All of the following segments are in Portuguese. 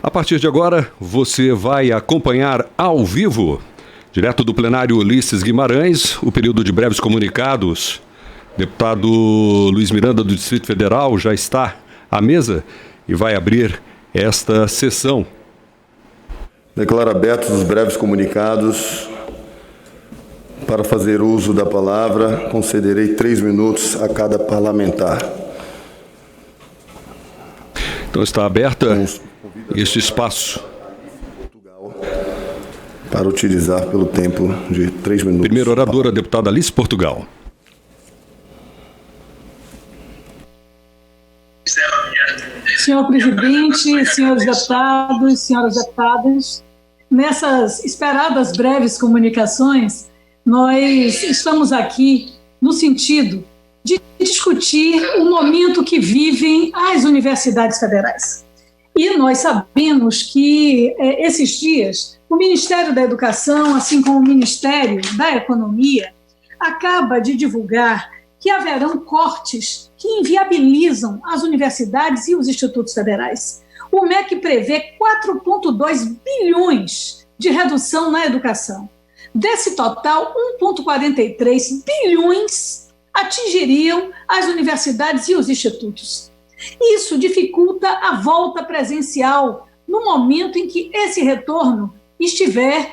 A partir de agora, você vai acompanhar ao vivo, direto do plenário Ulisses Guimarães, o período de breves comunicados. Deputado Luiz Miranda, do Distrito Federal, já está à mesa e vai abrir esta sessão. Declaro abertos os breves comunicados. Para fazer uso da palavra, concederei 3 minutos a cada parlamentar. Então está aberta este espaço para utilizar pelo tempo de 3 minutos. Primeira oradora, a deputada Alice Portugal. Senhor presidente, senhores deputados, senhoras deputadas, nessas esperadas breves comunicações, nós estamos aqui no sentido de discutir o momento que vivem as universidades federais. E nós sabemos que esses dias o Ministério da Educação, assim como o Ministério da Economia, acaba de divulgar que haverão cortes que inviabilizam as universidades e os institutos federais. O MEC prevê 4,2 bilhões de redução na educação. Desse total, 1,43 bilhões atingiriam as universidades e os institutos. Isso dificulta a volta presencial no momento em que esse retorno estiver,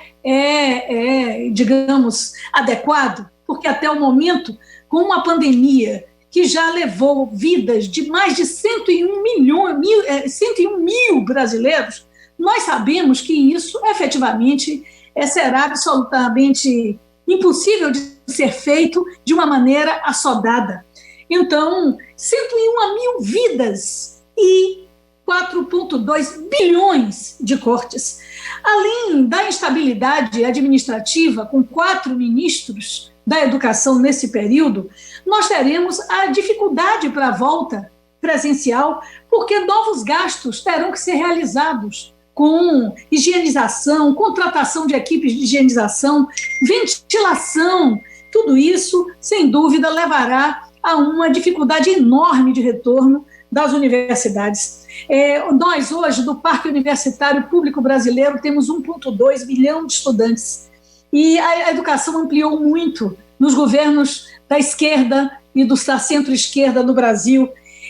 digamos, adequado, porque até o momento, com uma pandemia que já levou vidas de mais de 101 mil brasileiros, nós sabemos que isso efetivamente será absolutamente impossível de ser feito de uma maneira assodada. Então, 101 mil vidas e 4,2 bilhões de cortes. Além da instabilidade administrativa, com 4 ministros da educação nesse período, nós teremos a dificuldade para a volta presencial, porque novos gastos terão que ser realizados com higienização, contratação de equipes de higienização, ventilação. Tudo isso, sem dúvida, levará a uma dificuldade enorme de retorno das universidades. Nós, hoje, do Parque Universitário Público Brasileiro, temos 1,2 milhão de estudantes. E a educação ampliou muito nos governos da esquerda e da centro-esquerda no Brasil.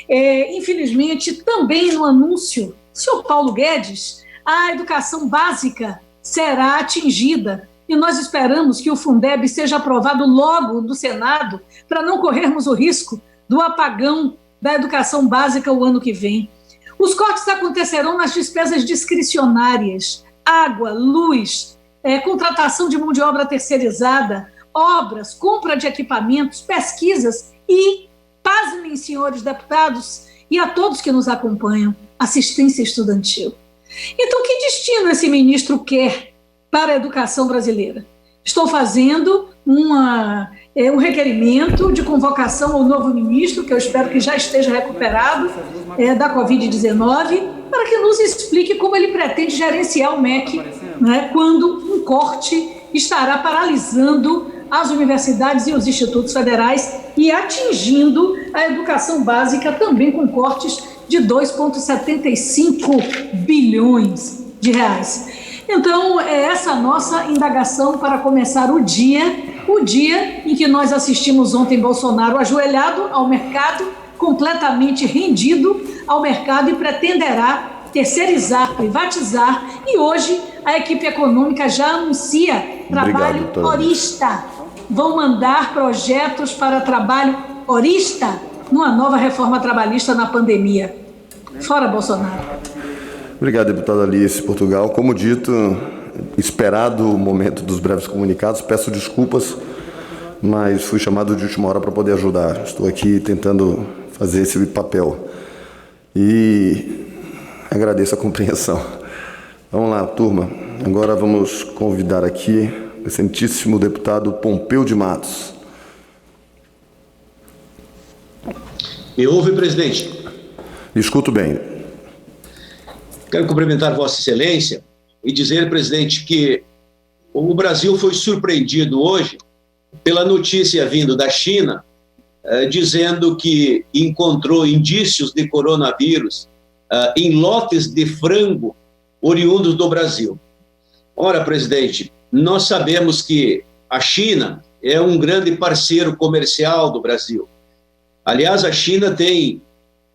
Infelizmente, também no anúncio do senhor Paulo Guedes, a educação básica será atingida. E nós esperamos que o Fundeb seja aprovado logo no Senado, para não corrermos o risco do apagão da educação básica o ano que vem. Os cortes acontecerão nas despesas discricionárias, água, luz, contratação de mão de obra terceirizada, obras, compra de equipamentos, pesquisas e, pasmem, senhores deputados, e a todos que nos acompanham, assistência estudantil. Então, que destino esse ministro quer para a educação brasileira? Estou fazendo um requerimento de convocação ao novo ministro, que eu espero que já esteja recuperado da Covid-19, para que nos explique como ele pretende gerenciar o MEC, né, quando um corte estará paralisando as universidades e os institutos federais e atingindo a educação básica também com cortes de 2,75 bilhões de reais. Então, é essa nossa indagação para começar o dia em que nós assistimos ontem Bolsonaro ajoelhado ao mercado, completamente rendido ao mercado e pretenderá terceirizar, privatizar, e hoje a equipe econômica já anuncia trabalho horista. Vão mandar projetos para trabalho horista numa nova reforma trabalhista na pandemia. Fora Bolsonaro. Obrigado, deputada Alice Portugal. Como dito, esperado o momento dos breves comunicados, peço desculpas, mas fui chamado de última hora para poder ajudar. Estou aqui tentando fazer esse papel. E agradeço a compreensão. Vamos lá, turma. Agora vamos convidar aqui o excelentíssimo deputado Pompeu de Matos. Me ouve, presidente? Escuto bem. Quero cumprimentar Vossa Excelência e dizer, presidente, que o Brasil foi surpreendido hoje pela notícia vindo da China, dizendo que encontrou indícios de coronavírus em lotes de frango oriundos do Brasil. Ora, presidente, nós sabemos que a China é um grande parceiro comercial do Brasil. Aliás, a China tem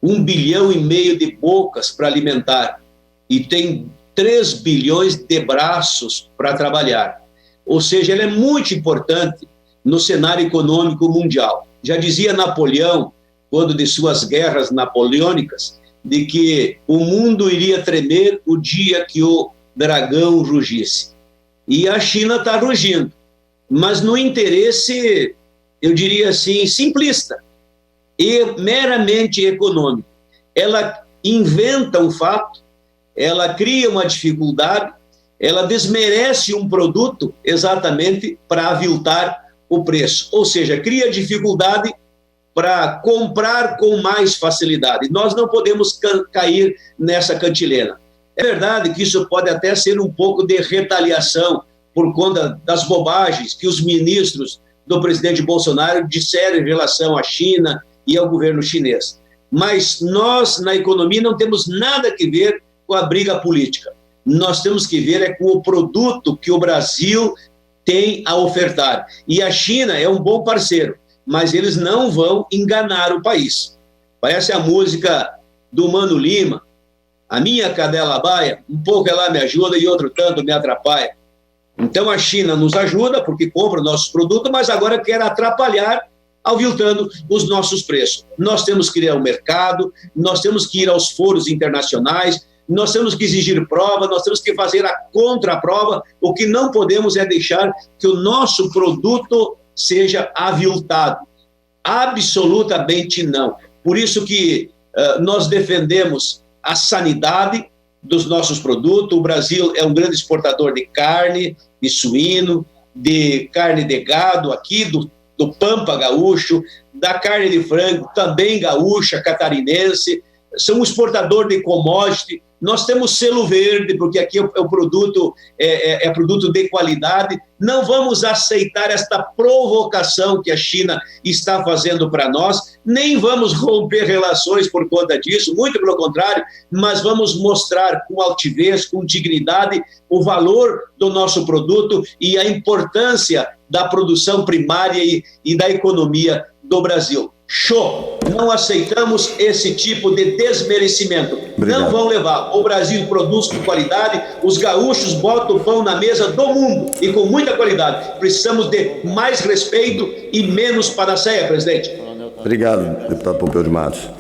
1,5 bilhão de bocas para alimentar e tem 3 bilhões de braços para trabalhar. Ou seja, ela é muito importante no cenário econômico mundial. Já dizia Napoleão, quando de suas guerras napoleônicas, de que o mundo iria tremer o dia que o dragão rugisse. E a China está rugindo, mas no interesse, eu diria assim, simplista e meramente econômico. Ela inventa um fato, ela cria uma dificuldade, ela desmerece um produto exatamente para aviltar o preço, ou seja, cria dificuldade para comprar com mais facilidade. Nós não podemos cair nessa cantilena. É verdade que isso pode até ser um pouco de retaliação por conta das bobagens que os ministros do presidente Bolsonaro disseram em relação à China e ao governo chinês. Mas nós, na economia, não temos nada a ver com a briga política. Nós temos que ver com o produto que o Brasil tem a ofertar. E a China é um bom parceiro, mas eles não vão enganar o país. Parece a música do Mano Lima, a minha cadela baia, um pouco ela me ajuda e outro tanto me atrapalha. Então a China nos ajuda porque compra nossos produtos, mas agora quer atrapalhar aviltando os nossos preços. Nós temos que ir ao mercado, nós temos que ir aos foros internacionais, nós temos que exigir prova, nós temos que fazer a contraprova. O que não podemos é deixar que o nosso produto seja aviltado. Absolutamente não. Por isso que nós defendemos a sanidade dos nossos produtos. O Brasil é um grande exportador de carne, de suíno, de carne de gado aqui, do Pampa gaúcho, da carne de frango, também gaúcha, catarinense. São um exportador de commodity. Nós temos selo verde, porque aqui o produto é produto de qualidade. Não vamos aceitar esta provocação que a China está fazendo para nós, nem vamos romper relações por conta disso, muito pelo contrário, mas vamos mostrar com altivez, com dignidade, o valor do nosso produto e a importância da produção primária e da economia do Brasil. Show! Não aceitamos esse tipo de desmerecimento. Obrigado. Não vão levar. O Brasil produz com qualidade, os gaúchos botam o pão na mesa do mundo e com muita qualidade. Precisamos de mais respeito e menos panaceia, presidente. Obrigado, deputado Pompeu de Matos.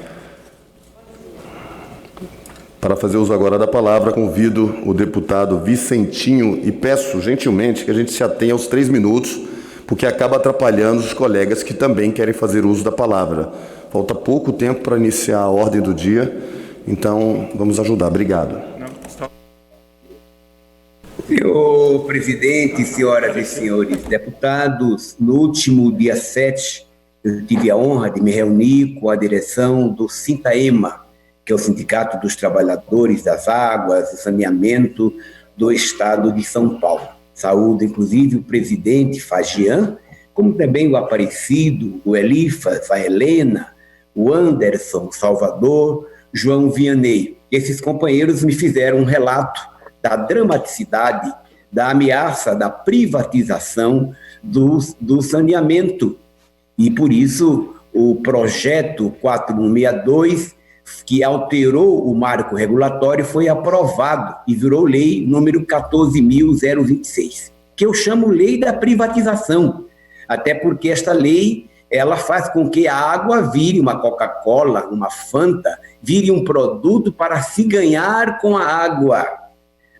Para fazer uso agora da palavra, convido o deputado Vicentinho e peço gentilmente que a gente se atenha aos 3 minutos, porque acaba atrapalhando os colegas que também querem fazer uso da palavra. Falta pouco tempo para iniciar a ordem do dia, então vamos ajudar. Obrigado. Senhor presidente, senhoras e senhores deputados, no último dia 7, eu tive a honra de me reunir com a direção do Sintaema, que é o Sindicato dos Trabalhadores das Águas e Saneamento do Estado de São Paulo. Saúdo, inclusive, o presidente Fagian, como também o Aparecido, o Elifas, a Helena, o Anderson, o Salvador, João Vianney. Esses companheiros me fizeram um relato da dramaticidade, da ameaça da privatização do saneamento. E, por isso, o projeto 4162, que alterou o marco regulatório, foi aprovado e virou lei número 14.026, que eu chamo lei da privatização, até porque esta lei ela faz com que a água vire uma Coca-Cola, uma Fanta, vire um produto para se ganhar com a água.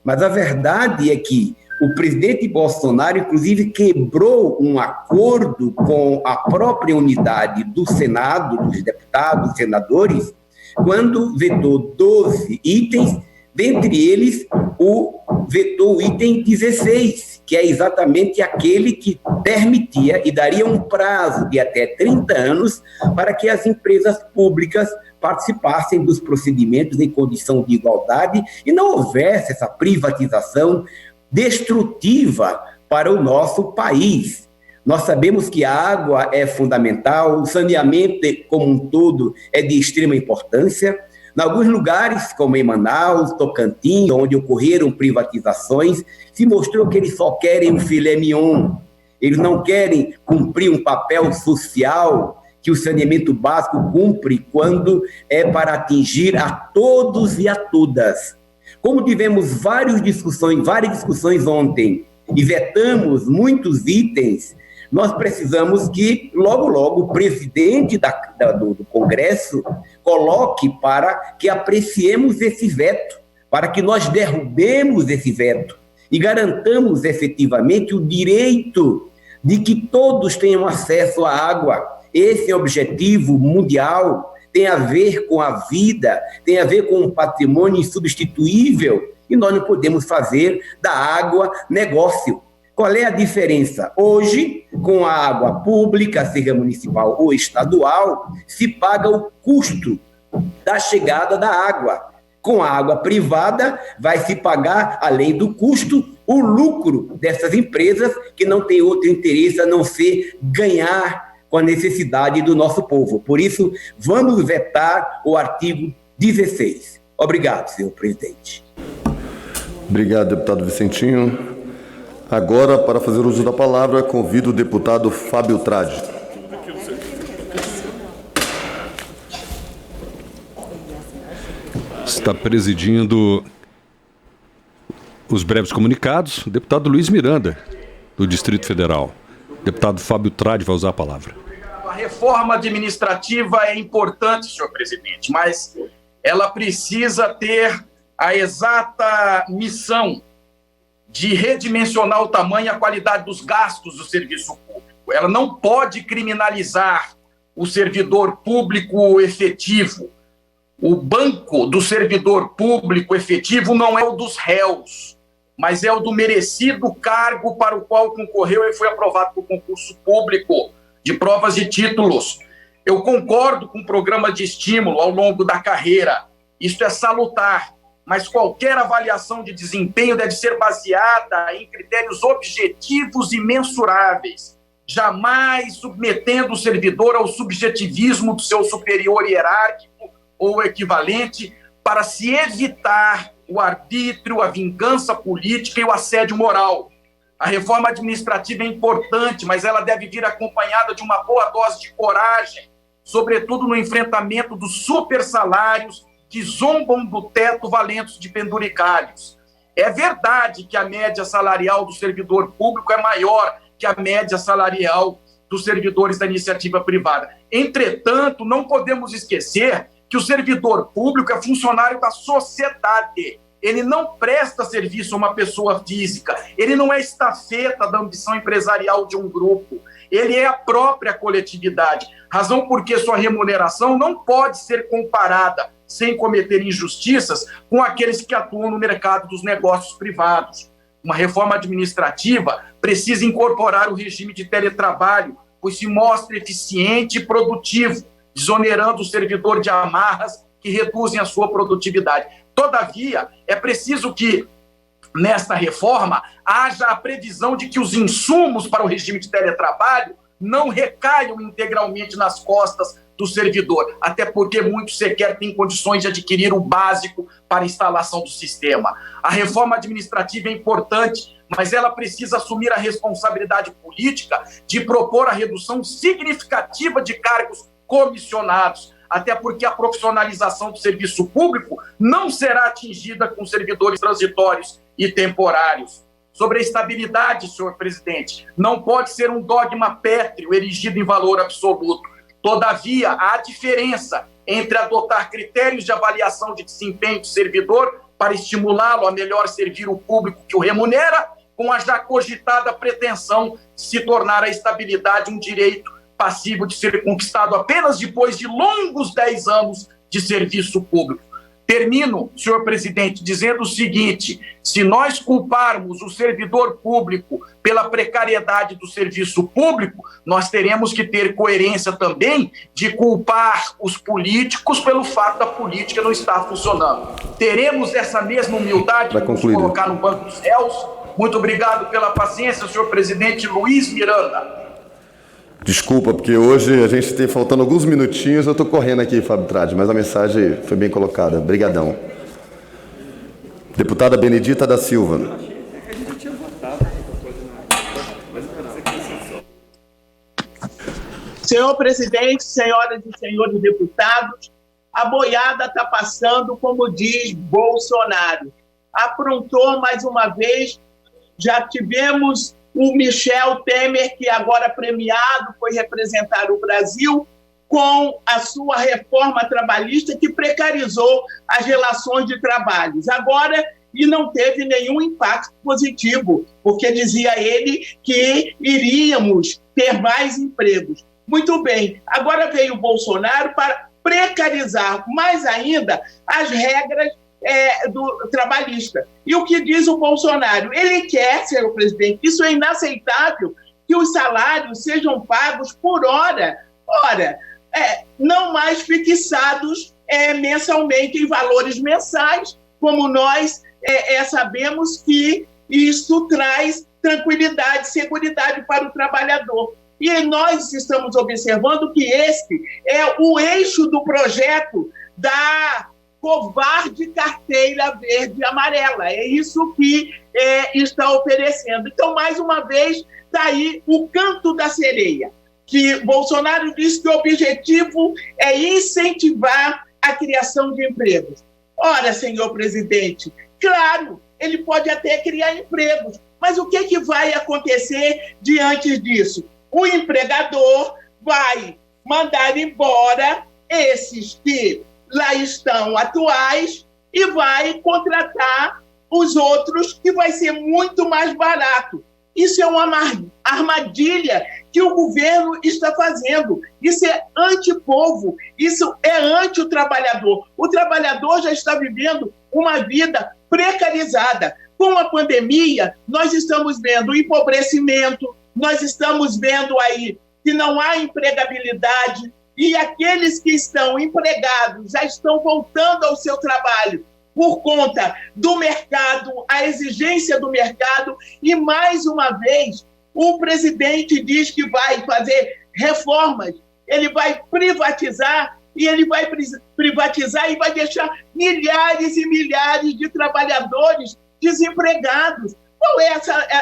Mas a verdade é que o presidente Bolsonaro, inclusive, quebrou um acordo com a própria unidade do Senado, dos deputados, senadores, quando vetou 12 itens, dentre eles vetou o item 16, que é exatamente aquele que permitia e daria um prazo de até 30 anos para que as empresas públicas participassem dos procedimentos em condição de igualdade e não houvesse essa privatização destrutiva para o nosso país. Nós sabemos que a água é fundamental, o saneamento como um todo é de extrema importância. Em alguns lugares, como em Manaus, Tocantins, onde ocorreram privatizações, se mostrou que eles só querem um filé mignon. Eles não querem cumprir um papel social que o saneamento básico cumpre quando é para atingir a todos e a todas. Como tivemos várias discussões ontem e vetamos muitos itens, nós precisamos que, logo, logo, o presidente do Congresso coloque para que apreciemos esse veto, para que nós derrubemos esse veto e garantamos efetivamente o direito de que todos tenham acesso à água. Esse é o objetivo mundial, tem a ver com a vida, tem a ver com um patrimônio insubstituível, e nós não podemos fazer da água negócio. Qual é a diferença? Hoje, com a água pública, seja municipal ou estadual, se paga o custo da chegada da água. Com a água privada, vai se pagar, além do custo, o lucro dessas empresas que não tem outro interesse a não ser ganhar com a necessidade do nosso povo. Por isso, vamos vetar o artigo 16. Obrigado, senhor presidente. Obrigado, deputado Vicentinho. Agora, para fazer uso da palavra, convido o deputado Fábio Tradi. Está presidindo os breves comunicados o deputado Luiz Miranda, do Distrito Federal. O deputado Fábio Tradi vai usar a palavra. A reforma administrativa é importante, senhor presidente, mas ela precisa ter a exata missão de redimensionar o tamanho e a qualidade dos gastos do serviço público. Ela não pode criminalizar o servidor público efetivo. O banco do servidor público efetivo não é o dos réus, mas é o do merecido cargo para o qual concorreu e foi aprovado por concurso público de provas de títulos. Eu concordo com o programa de estímulo ao longo da carreira. Isto é salutar, mas qualquer avaliação de desempenho deve ser baseada em critérios objetivos e mensuráveis, jamais submetendo o servidor ao subjetivismo do seu superior hierárquico ou equivalente para se evitar o arbítrio, a vingança política e o assédio moral. A reforma administrativa é importante, mas ela deve vir acompanhada de uma boa dose de coragem, sobretudo no enfrentamento dos supersalários que zombam do teto valentos de penduricalhos. É verdade que a média salarial do servidor público é maior que a média salarial dos servidores da iniciativa privada. Entretanto, não podemos esquecer que o servidor público é funcionário da sociedade. Ele não presta serviço a uma pessoa física, ele não é estafeta da ambição empresarial de um grupo, ele é a própria coletividade, razão porque sua remuneração não pode ser comparada, sem cometer injustiças, com aqueles que atuam no mercado dos negócios privados. Uma reforma administrativa precisa incorporar o regime de teletrabalho, pois se mostra eficiente e produtivo, desonerando o servidor de amarras que reduzem a sua produtividade. Todavia, é preciso que, nesta reforma, haja a previsão de que os insumos para o regime de teletrabalho não recaiam integralmente nas costas do servidor, até porque muitos sequer têm condições de adquirir o básico para a instalação do sistema. A reforma administrativa é importante, mas ela precisa assumir a responsabilidade política de propor a redução significativa de cargos comissionados, até porque a profissionalização do serviço público não será atingida com servidores transitórios e temporários. Sobre a estabilidade, senhor presidente, não pode ser um dogma pétreo erigido em valor absoluto. Todavia, há diferença entre adotar critérios de avaliação de desempenho do servidor para estimulá-lo a melhor servir o público que o remunera, com a já cogitada pretensão de se tornar a estabilidade um direito passível de ser conquistado apenas depois de longos 10 anos de serviço público. Termino, senhor presidente, dizendo o seguinte: se nós culparmos o servidor público pela precariedade do serviço público, nós teremos que ter coerência também de culpar os políticos pelo fato da política não estar funcionando. Teremos essa mesma humildade de nos colocar no banco dos réus? Muito obrigado pela paciência, senhor presidente Luiz Miranda. Desculpa, porque hoje a gente tem faltando alguns minutinhos, eu estou correndo aqui, Fábio Tradi, mas a mensagem foi bem colocada. Obrigadão. Deputada Benedita da Silva. Senhor presidente, senhoras e senhores deputados, a boiada está passando, como diz Bolsonaro. Aprontou mais uma vez, já tivemos o Michel Temer, que agora premiado, foi representar o Brasil com a sua reforma trabalhista que precarizou as relações de trabalhos. Agora, e não teve nenhum impacto positivo, porque dizia ele que iríamos ter mais empregos. Muito bem, agora veio o Bolsonaro para precarizar mais ainda as regras do trabalhista. E o que diz o Bolsonaro? Ele quer, senhor presidente, isso é inaceitável, que os salários sejam pagos por hora. Ora, não mais fixados mensalmente em valores mensais, como nós sabemos que isso traz tranquilidade, seguridade para o trabalhador. E nós estamos observando que esse é o eixo do projeto da covarde carteira verde e amarela. É isso que está oferecendo. Então, mais uma vez, está aí o canto da sereia, que Bolsonaro disse que o objetivo é incentivar a criação de empregos. Ora, senhor presidente, claro, ele pode até criar empregos, mas o que vai acontecer diante disso? O empregador vai mandar embora esses que lá estão atuais e vai contratar os outros, que vai ser muito mais barato. Isso é uma armadilha que o governo está fazendo. Isso é antipovo, isso é anti o trabalhador. O trabalhador já está vivendo uma vida precarizada. Com a pandemia, nós estamos vendo o empobrecimento, nós estamos vendo aí que não há empregabilidade, e aqueles que estão empregados já estão voltando ao seu trabalho por conta do mercado, a exigência do mercado, e mais uma vez o presidente diz que vai fazer reformas, ele vai privatizar, e ele vai privatizar e vai deixar milhares e milhares de trabalhadores desempregados. Qual é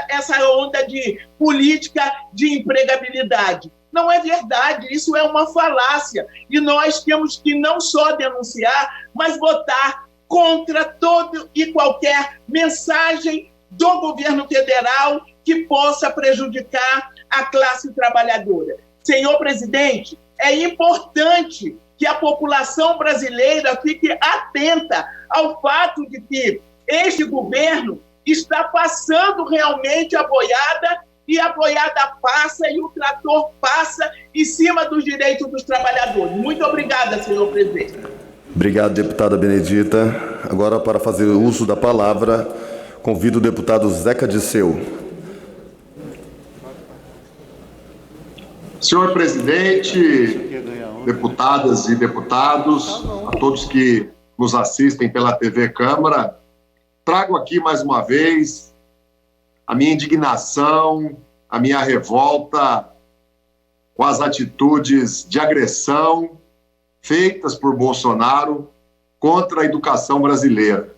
essa onda de política de empregabilidade? Não é verdade, isso é uma falácia. E nós temos que não só denunciar, mas votar contra todo e qualquer mensagem do governo federal que possa prejudicar a classe trabalhadora. Senhor presidente, é importante que a população brasileira fique atenta ao fato de que este governo está passando realmente a boiada, e a boiada passa e o trator passa em cima dos direitos dos trabalhadores. Muito obrigada, senhor presidente. Obrigado, deputada Benedita. Agora, para fazer uso da palavra, convido o deputado Zeca Disseu. Senhor presidente, deputadas e deputados, a todos que nos assistem pela TV Câmara, trago aqui mais uma vez a minha indignação, a minha revolta com as atitudes de agressão feitas por Bolsonaro contra a educação brasileira.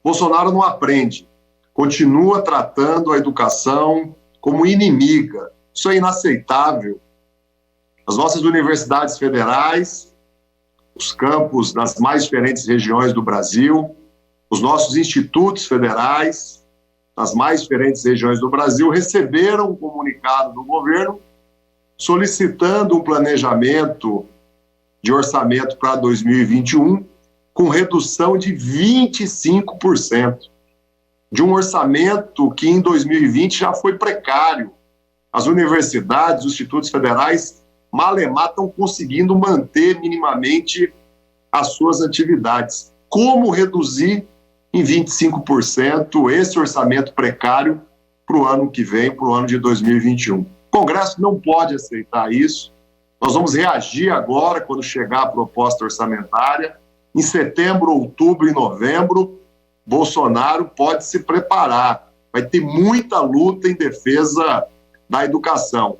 Bolsonaro não aprende, continua tratando a educação como inimiga. Isso é inaceitável. As nossas universidades federais, os campos das mais diferentes regiões do Brasil, os nossos institutos federais das mais diferentes regiões do Brasil receberam um comunicado do governo solicitando um planejamento de orçamento para 2021 com redução de 25%, de um orçamento que em 2020 já foi precário. As universidades, os institutos federais, malemar estão conseguindo manter minimamente as suas atividades. Como reduzir em 25% esse orçamento precário para o ano que vem, para o ano de 2021? O Congresso não pode aceitar isso. Nós vamos reagir agora, quando chegar a proposta orçamentária. Em setembro, outubro e novembro, Bolsonaro pode se preparar. Vai ter muita luta em defesa da educação.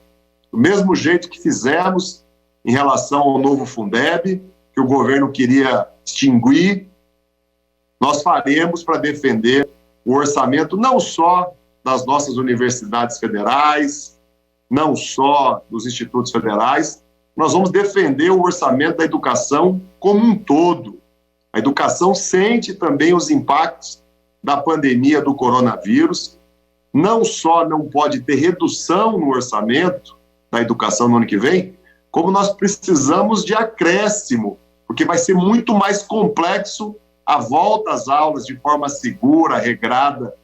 do mesmo jeito que fizemos em relação ao novo Fundeb, que o governo queria extinguir, nós faremos para defender o orçamento não só das nossas universidades federais, não só dos institutos federais, nós vamos defender o orçamento da educação como um todo. A educação sente também os impactos da pandemia do coronavírus, não só não pode ter redução no orçamento da educação no ano que vem, como nós precisamos de acréscimo, porque vai ser muito mais complexo a volta às aulas de forma segura, regrada,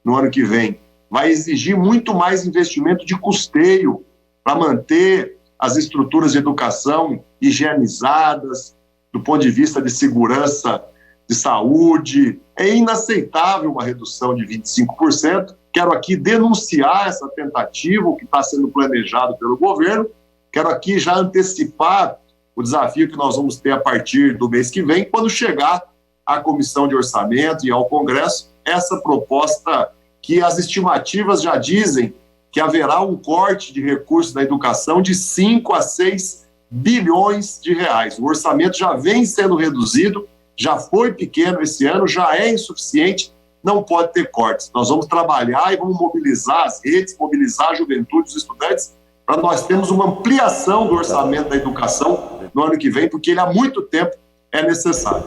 no ano que vem. Vai exigir muito mais investimento de custeio para manter as estruturas de educação higienizadas, do ponto de vista de segurança de saúde. É inaceitável uma redução de 25%. Quero aqui denunciar essa tentativa que está sendo planejado pelo governo. Quero aqui já antecipar o desafio que nós vamos ter a partir do mês que vem, quando chegar à Comissão de Orçamento e ao Congresso, essa proposta que as estimativas já dizem que haverá um corte de recursos da educação de 5 a 6 bilhões de reais. O orçamento já vem sendo reduzido, já foi pequeno esse ano, já é insuficiente, não pode ter cortes. Nós vamos trabalhar e vamos mobilizar as redes, mobilizar a juventude, os estudantes, para nós termos uma ampliação do orçamento da educação no ano que vem, porque ele há muito tempo é necessário.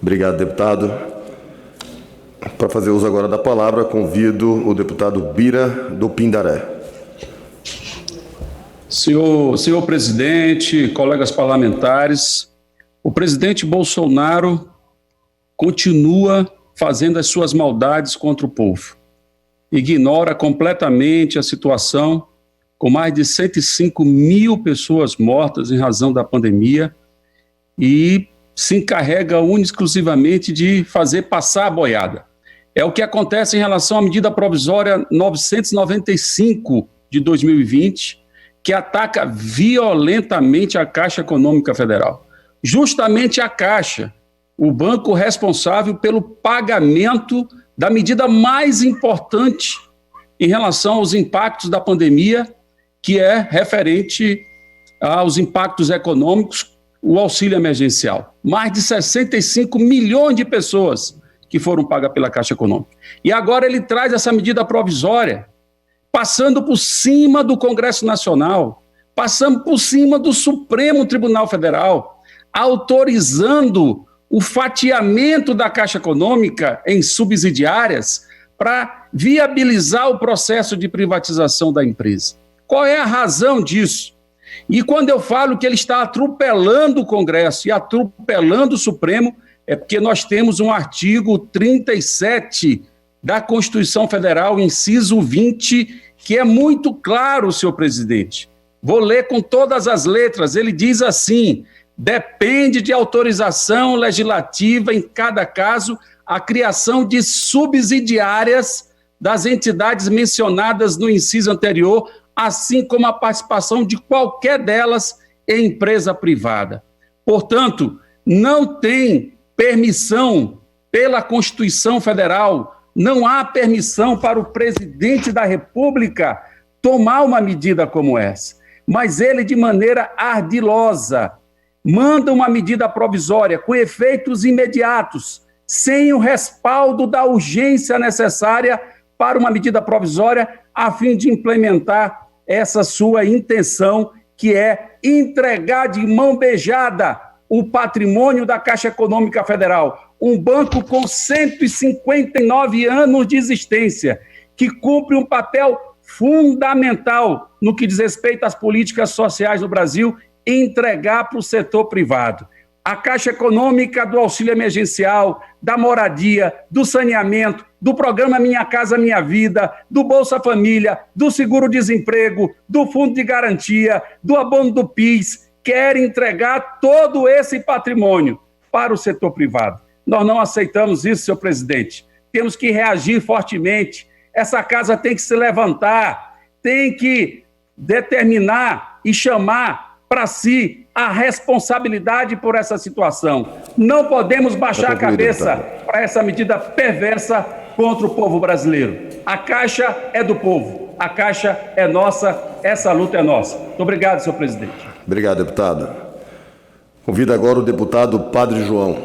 Obrigado, deputado. Para fazer uso agora da palavra, convido o deputado Bira do Pindaré. Senhor presidente, colegas parlamentares, o presidente Bolsonaro continua fazendo as suas maldades contra o povo. Ignora completamente a situação, com mais de 105 mil pessoas mortas em razão da pandemia, e se encarrega única e exclusivamente de fazer passar a boiada. É o que acontece em relação à medida provisória 995 de 2020, que ataca violentamente a Caixa Econômica Federal. Justamente a Caixa, o banco responsável pelo pagamento da medida mais importante em relação aos impactos da pandemia, que é referente aos impactos econômicos, o auxílio emergencial. Mais de 65 milhões de pessoas que foram pagas pela Caixa Econômica. E agora ele traz essa medida provisória, passando por cima do Congresso Nacional, passando por cima do Supremo Tribunal Federal, autorizando o fatiamento da Caixa Econômica em subsidiárias para viabilizar o processo de privatização da empresa. Qual é a razão disso? E quando eu falo que ele está atropelando o Congresso e atropelando o Supremo, é porque nós temos um artigo 37 da Constituição Federal, inciso 20, que é muito claro, senhor presidente. Vou ler com todas as letras. Ele diz assim: depende de autorização legislativa, em cada caso, a criação de subsidiárias das entidades mencionadas no inciso anterior, assim como a participação de qualquer delas em empresa privada. Portanto, não tem permissão pela Constituição Federal, não há permissão para o presidente da República tomar uma medida como essa. Mas ele, de maneira ardilosa, manda uma medida provisória com efeitos imediatos, sem o respaldo da urgência necessária para uma medida provisória, a fim de implementar essa sua intenção, que é entregar de mão beijada o patrimônio da Caixa Econômica Federal, um banco com 159 anos de existência, que cumpre um papel fundamental no que diz respeito às políticas sociais no Brasil, entregar para o setor privado. A Caixa Econômica do auxílio emergencial, da moradia, do saneamento, do programa Minha Casa Minha Vida, do Bolsa Família, do seguro-desemprego, do fundo de garantia, do abono do PIS, quer entregar todo esse patrimônio para o setor privado. Nós não aceitamos isso, senhor presidente. Temos que reagir fortemente. Essa casa tem que se levantar, tem que determinar e chamar para si a responsabilidade por essa situação. Não podemos baixar a cabeça para essa medida perversa contra o povo brasileiro. A Caixa é do povo. A Caixa é nossa, essa luta é nossa. Muito obrigado, senhor presidente. Obrigado, deputado. Convido agora o deputado Padre João.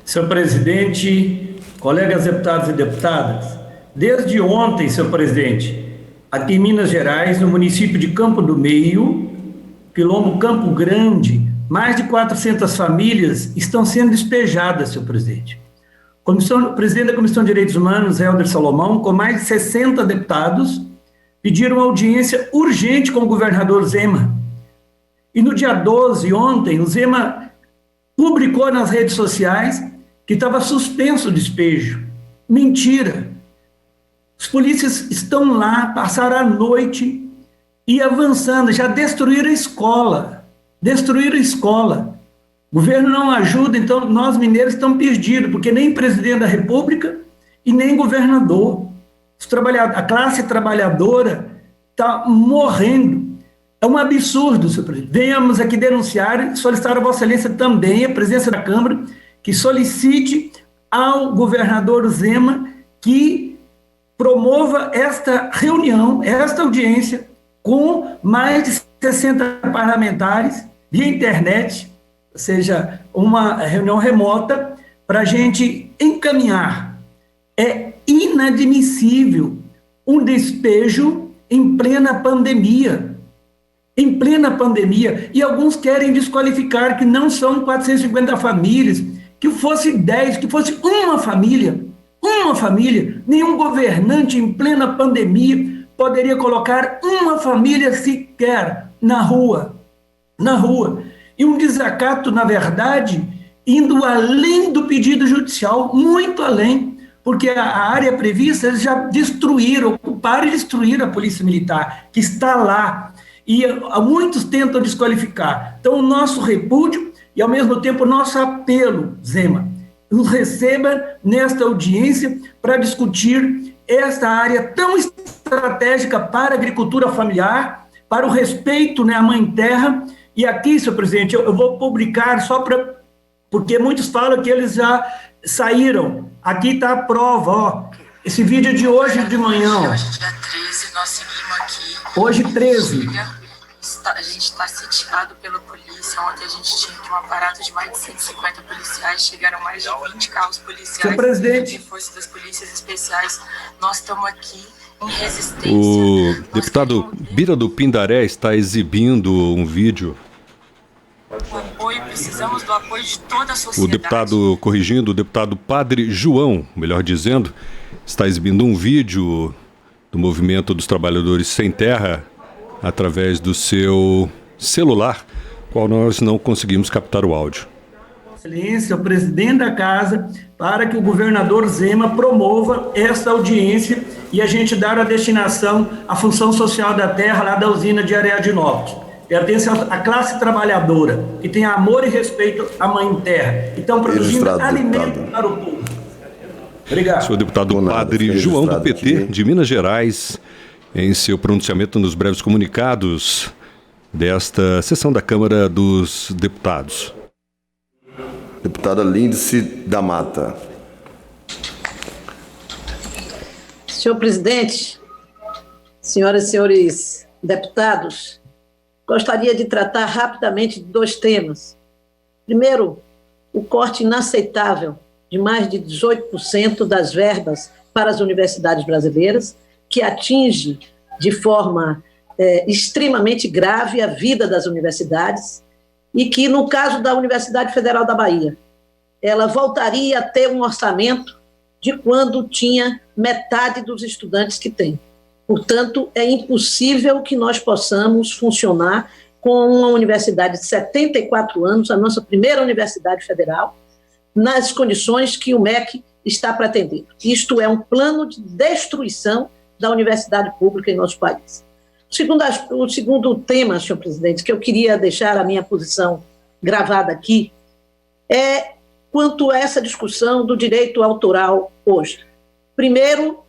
Senhor presidente, colegas deputados e deputadas, desde ontem, senhor presidente, aqui em Minas Gerais, no município de Campo do Meio, quilombo Campo Grande, mais de 400 famílias estão sendo despejadas, senhor presidente. O presidente da Comissão de Direitos Humanos, Helder Salomão, com mais de 60 deputados, pediram audiência urgente com o governador Zema. E no dia 12, ontem, o Zema publicou nas redes sociais que estava suspenso o despejo. Mentira! Os polícias estão lá, passaram a noite e avançando, já destruíram a escola. O governo não ajuda, então nós mineiros estamos perdidos, porque nem presidente da República e nem governador. A classe trabalhadora está morrendo. É um absurdo, senhor presidente. Venhamos aqui denunciar e solicitar a Vossa Excelência também, a presidência da Câmara, que solicite ao governador Zema que promova esta reunião, esta audiência, com mais de 60 parlamentares, via internet, ou seja, uma reunião remota, para a gente encaminhar. É inadmissível um despejo em plena pandemia. E alguns querem desqualificar que não são 450 famílias, que fosse 10, que fosse uma família, nenhum governante em plena pandemia poderia colocar uma família sequer na rua. E um desacato, na verdade, indo além do pedido judicial, muito além, porque a área prevista, eles já ocuparam e destruíram a Polícia Militar, que está lá, e muitos tentam desqualificar. Então, o nosso repúdio e, ao mesmo tempo, o nosso apelo, Zema, nos receba nesta audiência para discutir esta área tão estratégica para a agricultura familiar, para o respeito, à mãe terra. E aqui, senhor presidente, eu vou publicar porque muitos falam que eles já saíram. Aqui está a prova, ó. Esse vídeo é de hoje de manhã. Hoje, dia 13, nós seguimos aqui. Hoje, 13. A gente está sitiado pela polícia. Ontem a gente tinha aqui um aparato de mais de 150 policiais. Chegaram mais de 20 carros policiais. Senhor presidente. De força das polícias especiais. Nós estamos aqui em resistência. O deputado Bira do Pindaré está exibindo um vídeo. O apoio, precisamos do apoio de toda a sociedade. O deputado Padre João, melhor dizendo, está exibindo um vídeo do Movimento dos Trabalhadores Sem Terra através do seu celular, qual nós não conseguimos captar o áudio. Excelência, o presidente da casa, para que o governador Zema promova essa audiência e a gente dar a destinação à função social da terra lá da usina de Areadinópolis. Pertence à classe trabalhadora, que tem amor e respeito à mãe terra, e estão produzindo alimento para o povo. Obrigado. Senhor deputado Padre João do PT de Minas Gerais, em seu pronunciamento nos breves comunicados desta sessão da Câmara dos Deputados. Deputada Lindice da Mata. Senhor presidente, senhoras e senhores deputados, gostaria de tratar rapidamente de dois temas. Primeiro, o corte inaceitável de mais de 18% das verbas para as universidades brasileiras, que atinge de forma extremamente grave a vida das universidades e que, no caso da Universidade Federal da Bahia, ela voltaria a ter um orçamento de quando tinha metade dos estudantes que tem. Portanto, é impossível que nós possamos funcionar com uma universidade de 74 anos, a nossa primeira universidade federal, nas condições que o MEC está pretendendo. Isto é um plano de destruição da universidade pública em nosso país. O segundo tema, senhor presidente, que eu queria deixar a minha posição gravada aqui, é quanto a essa discussão do direito autoral hoje. Primeiro,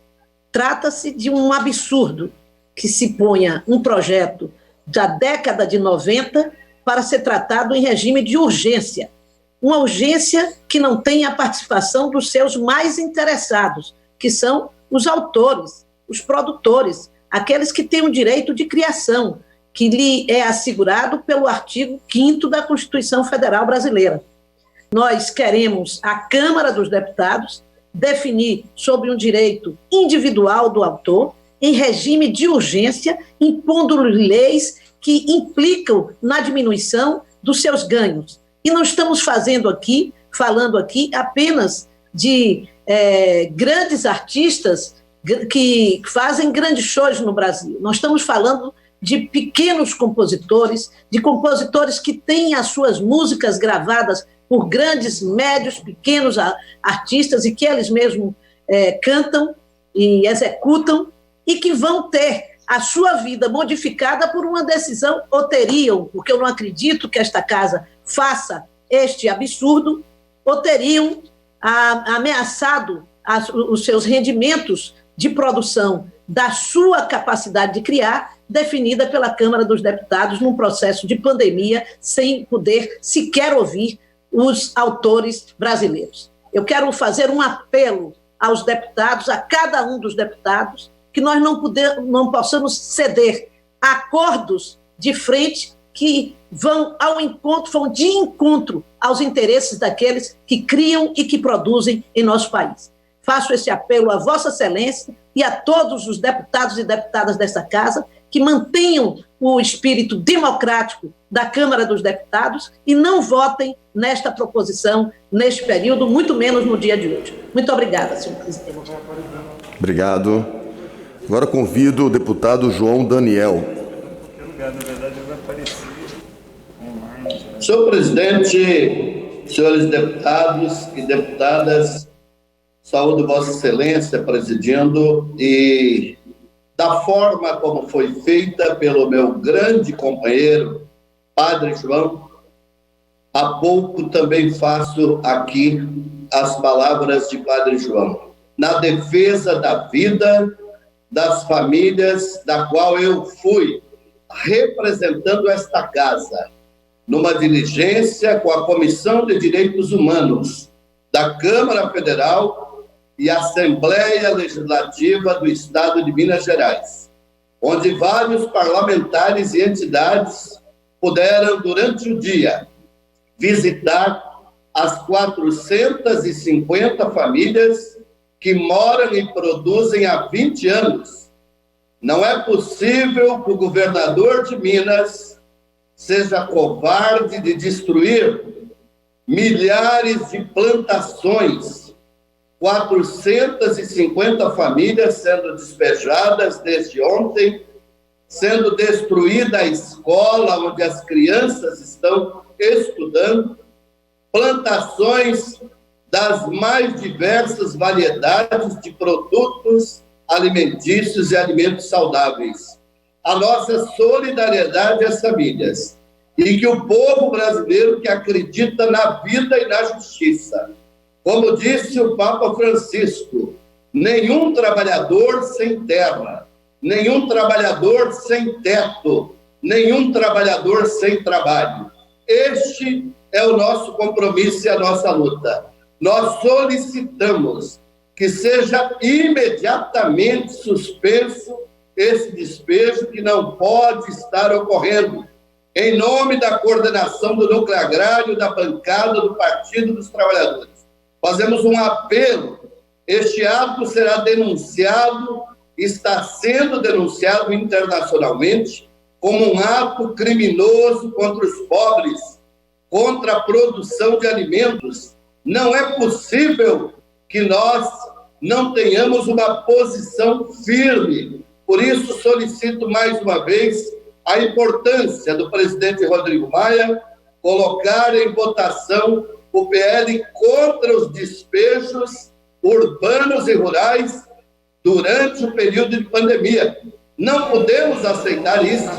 trata-se de um absurdo que se ponha um projeto da década de 90 para ser tratado em regime de urgência. uma urgência que não tem a participação dos seus mais interessados, que são os autores, os produtores, aqueles que têm o direito de criação, que lhe é assegurado pelo artigo 5º da Constituição Federal Brasileira. Nós queremos a Câmara dos Deputados definir sobre um direito individual do autor, em regime de urgência, impondo leis que implicam na diminuição dos seus ganhos. E não estamos falando aqui apenas de grandes artistas que fazem grandes shows no Brasil. Nós estamos falando de pequenos compositores, de compositores que têm as suas músicas gravadas por grandes, médios, pequenos artistas e que eles mesmos cantam e executam e que vão ter a sua vida modificada por uma decisão, ou teriam, porque eu não acredito que esta casa faça este absurdo, ou teriam ameaçado os seus rendimentos de produção da sua capacidade de criar, definida pela Câmara dos Deputados num processo de pandemia, sem poder sequer ouvir os autores brasileiros. Eu quero fazer um apelo aos deputados, a cada um dos deputados, que nós não possamos ceder a acordos de frente que vão de encontro aos interesses daqueles que criam e que produzem em nosso país. Faço esse apelo a Vossa Excelência e a todos os deputados e deputadas desta casa que mantenham o espírito democrático da Câmara dos Deputados e não votem nesta proposição neste período, muito menos no dia de hoje. Muito obrigada, senhor presidente. Obrigado. Agora convido o deputado João Daniel. Senhor presidente, senhores deputados e deputadas, saúdo Vossa Excelência presidindo, e da forma como foi feita pelo meu grande companheiro, Padre João, há pouco também faço aqui as palavras de Padre João, na defesa da vida das famílias, da qual eu fui representando esta casa, numa diligência com a Comissão de Direitos Humanos da Câmara Federal e Assembleia Legislativa do Estado de Minas Gerais, onde vários parlamentares e entidades puderam, durante o dia, visitar as 450 famílias que moram e produzem há 20 anos. Não é possível que o governador de Minas seja covarde de destruir milhares de plantações, 450 famílias sendo despejadas desde ontem, sendo destruída a escola onde as crianças estão estudando, plantações das mais diversas variedades de produtos alimentícios e alimentos saudáveis. A nossa solidariedade às famílias e que o povo brasileiro que acredita na vida e na justiça. Como disse o Papa Francisco, nenhum trabalhador sem terra, nenhum trabalhador sem teto, nenhum trabalhador sem trabalho. Este é o nosso compromisso e a nossa luta. Nós solicitamos que seja imediatamente suspenso esse despejo que não pode estar ocorrendo. Em nome da coordenação do Núcleo Agrário, da bancada do Partido dos Trabalhadores, fazemos um apelo. Este ato será denunciado, está sendo denunciado internacionalmente como um ato criminoso contra os pobres, contra a produção de alimentos. Não é possível que nós não tenhamos uma posição firme. Por isso, solicito mais uma vez a importância do presidente Rodrigo Maia colocar em votação o PL contra os despejos urbanos e rurais durante o período de pandemia. Não podemos aceitar isso,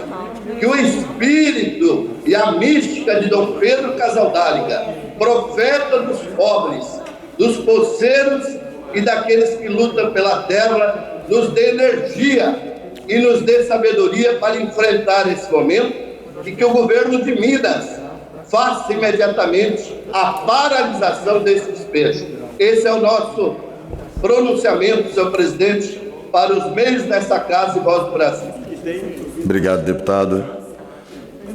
que o espírito e a mística de Dom Pedro Casaldáliga, profeta dos pobres, dos poceiros e daqueles que lutam pela terra, nos dê energia e nos dê sabedoria para enfrentar esse momento, e que o governo de Minas faça imediatamente a paralisação desse despejo. Esse é o nosso pronunciamento, senhor presidente, para os meios desta casa e voz do Brasil. Obrigado, deputado.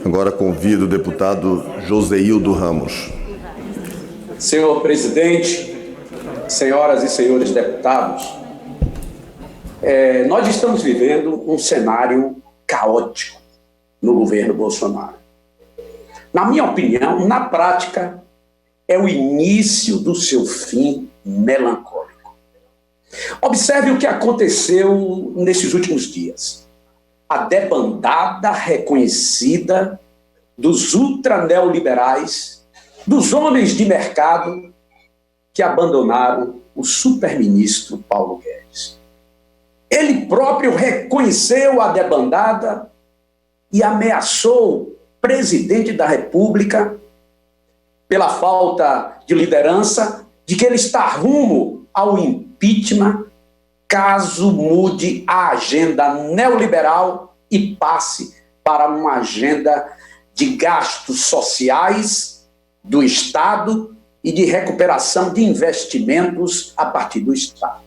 Agora convido o deputado Joseildo Ramos. Senhor presidente, senhoras e senhores deputados, nós estamos vivendo um cenário caótico no governo Bolsonaro. Na minha opinião, na prática, é o início do seu fim melancólico. Observe o que aconteceu nesses últimos dias. A debandada reconhecida dos ultraneoliberais, dos homens de mercado que abandonaram o superministro Paulo Guedes. Ele próprio reconheceu a debandada e ameaçou o presidente da República, pela falta de liderança, de que ele está rumo ao impeachment caso mude a agenda neoliberal e passe para uma agenda de gastos sociais do Estado e de recuperação de investimentos a partir do Estado.